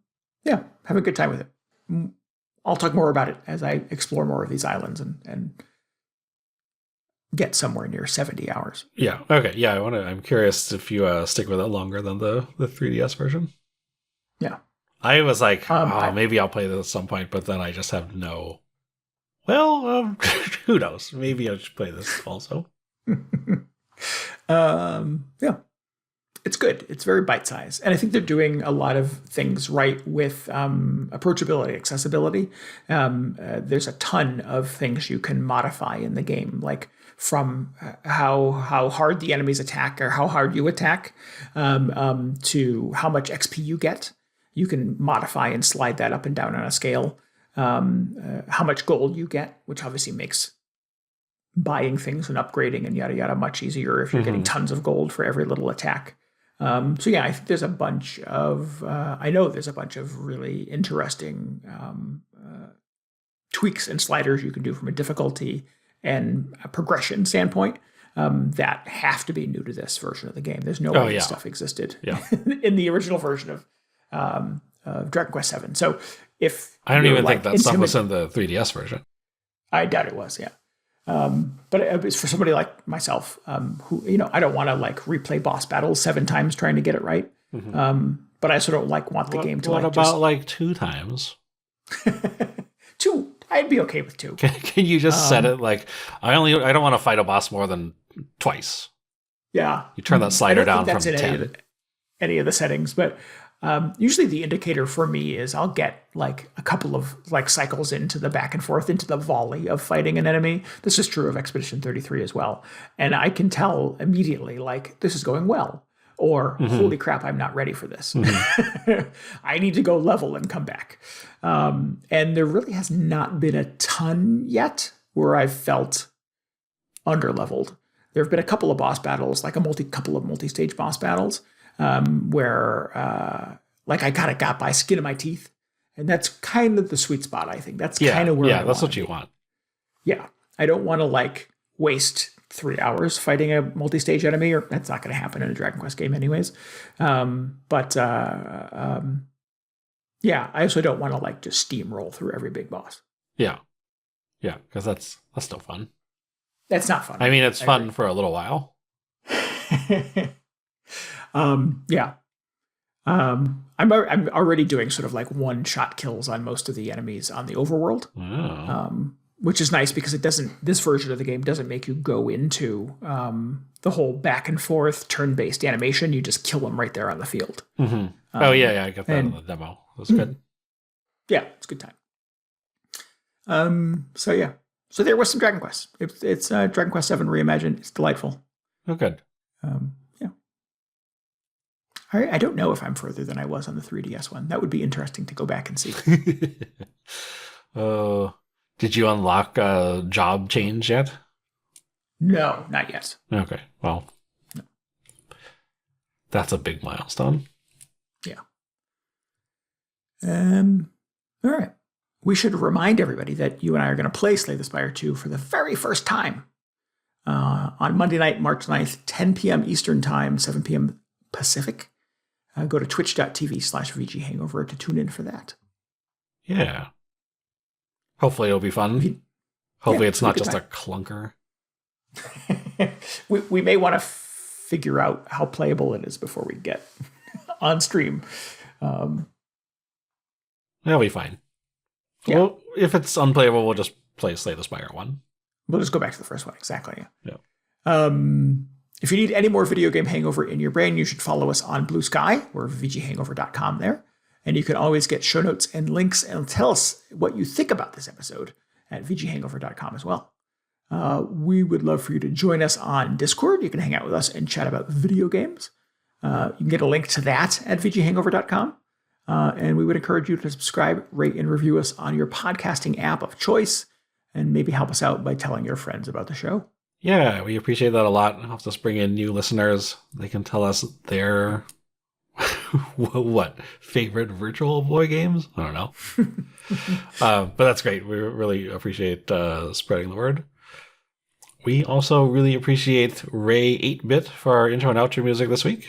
Speaker 1: a good time with it. I'll talk more about it as I explore more of these islands and get somewhere near 70 hours.
Speaker 2: Yeah. Okay. Yeah. I'm curious if you stick with it longer than the 3DS version.
Speaker 1: Yeah.
Speaker 2: I was like, maybe I'll play this at some point, but then I just have no. Well, who knows? Maybe I should play this also.
Speaker 1: Yeah. It's good. It's very bite-sized. And I think they're doing a lot of things right with approachability, accessibility. There's a ton of things you can modify in the game, like from how hard the enemies attack or how hard you attack to how much XP you get. You can modify and slide that up and down on a scale. How much gold you get, which obviously makes buying things and upgrading and yada yada much easier if you're getting tons of gold for every little attack. I think there's a bunch of really interesting tweaks and sliders you can do from a difficulty and a progression standpoint that have to be new to this version of the game. There's no way this stuff existed in the original version of Dragon Quest VII. So if
Speaker 2: I don't even think that stuff was in the 3DS version.
Speaker 1: I doubt it was, yeah. But it's for somebody like myself, who, I don't want to like replay boss battles 7 times trying to get it right. But I also don't want the game to
Speaker 2: what about like 2 times?
Speaker 1: 2, I'd be okay with 2.
Speaker 2: Can you just set it like, I don't want to fight a boss more than twice.
Speaker 1: Yeah.
Speaker 2: You turn that slider down from 10.
Speaker 1: Any of the settings, but usually the indicator for me is I'll get like a couple of like cycles into the back and forth into the volley of fighting an enemy. This is true of Expedition 33 as well. And I can tell immediately like this is going well or holy crap, I'm not ready for this. I need to go level and come back. And there really has not been a ton yet where I've felt underleveled. There have been a couple of boss battles, like couple of multi-stage boss battles, where like I kind of got by skin of my teeth, and that's kind of the sweet spot. I think that's kind of where
Speaker 2: that's what you want.
Speaker 1: Yeah, I don't want to like waste 3 hours fighting a multi-stage enemy, or that's not going to happen in a Dragon Quest game anyways. Yeah, I also don't want to like just steamroll through every big boss.
Speaker 2: Yeah. Yeah, because that's still fun.
Speaker 1: That's not fun.
Speaker 2: I mean, it's fun for a little while.
Speaker 1: Yeah. I'm already doing sort of like one-shot kills on most of the enemies on the overworld, which is nice because this version of the game doesn't make you go into the whole back and forth turn-based animation. You just kill them right there on the field.
Speaker 2: Mm-hmm. Yeah, I got that in the demo. That's good.
Speaker 1: Yeah, it's a good time. So yeah, so there was some Dragon Quest. It's Dragon Quest VII Reimagined. It's delightful.
Speaker 2: Oh, good.
Speaker 1: Yeah. I don't know if I'm further than I was on the 3DS one. That would be interesting to go back and see.
Speaker 2: Did you unlock a job change yet?
Speaker 1: No, not yet.
Speaker 2: Okay, well, no. That's a big milestone.
Speaker 1: Yeah. All right. We should remind everybody that you and I are going to play Slay the Spire 2 for the very first time on Monday night, March 9th, 10 p.m. Eastern Time, 7 p.m. Pacific. Go to twitch.tv/VGHangover to tune in for that.
Speaker 2: Yeah. Hopefully it'll be fun. Hopefully it's not just a clunker.
Speaker 1: we may want to figure out how playable it is before we get on stream.
Speaker 2: That'll be fine.
Speaker 1: Yeah.
Speaker 2: Well, if it's unplayable, we'll just play Slay the Spire 1.
Speaker 1: We'll just go back to the first one. Exactly.
Speaker 2: Yeah.
Speaker 1: If you need any more video game hangover in your brain, you should follow us on Blue Sky. We're VGHangover.com there. And you can always get show notes and links and tell us what you think about this episode at VGHangover.com as well. We would love for you to join us on Discord. You can hang out with us and chat about video games. You can get a link to that at VGHangover.com. And we would encourage you to subscribe, rate, and review us on your podcasting app of choice, and maybe help us out by telling your friends about the show.
Speaker 2: Yeah, we appreciate that a lot. It helps us bring in new listeners. They can tell us their favorite Virtual Boy games. I don't know. But that's great. We really appreciate spreading the word. We also really appreciate Ray 8-Bit for our intro and outro music this week.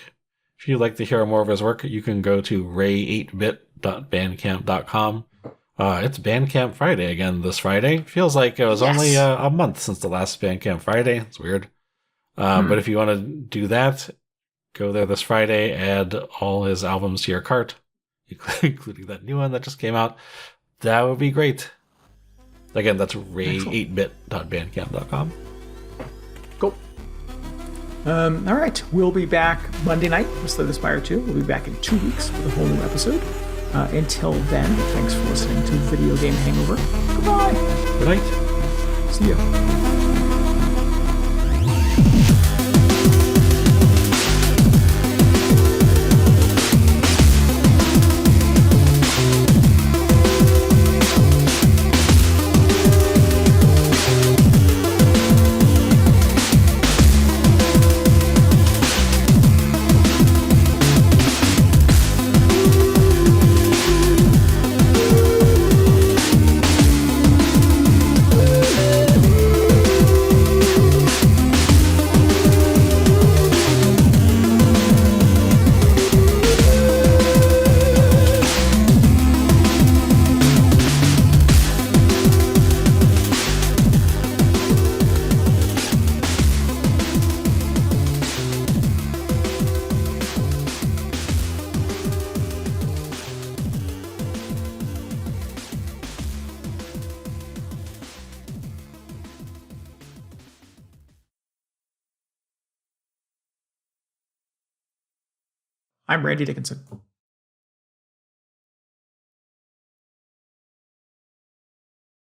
Speaker 2: If you'd like to hear more of his work, you can go to ray8bit.bandcamp.com. It's Bandcamp Friday again this Friday. Feels like it was only a month since the last Bandcamp Friday. It's weird. But if you want to do that, go there this Friday, add all his albums to your cart, including that new one that just came out. That would be great. Again, that's ray8bit.bandcamp.com.
Speaker 1: Cool. All right. We'll be back Monday night with Slay the Spire 2. We'll be back in 2 weeks with a whole new episode. Until then, thanks for listening to Video Game Hangover. Goodbye.
Speaker 2: Good night.
Speaker 1: See ya. I'm Randy Dickinson.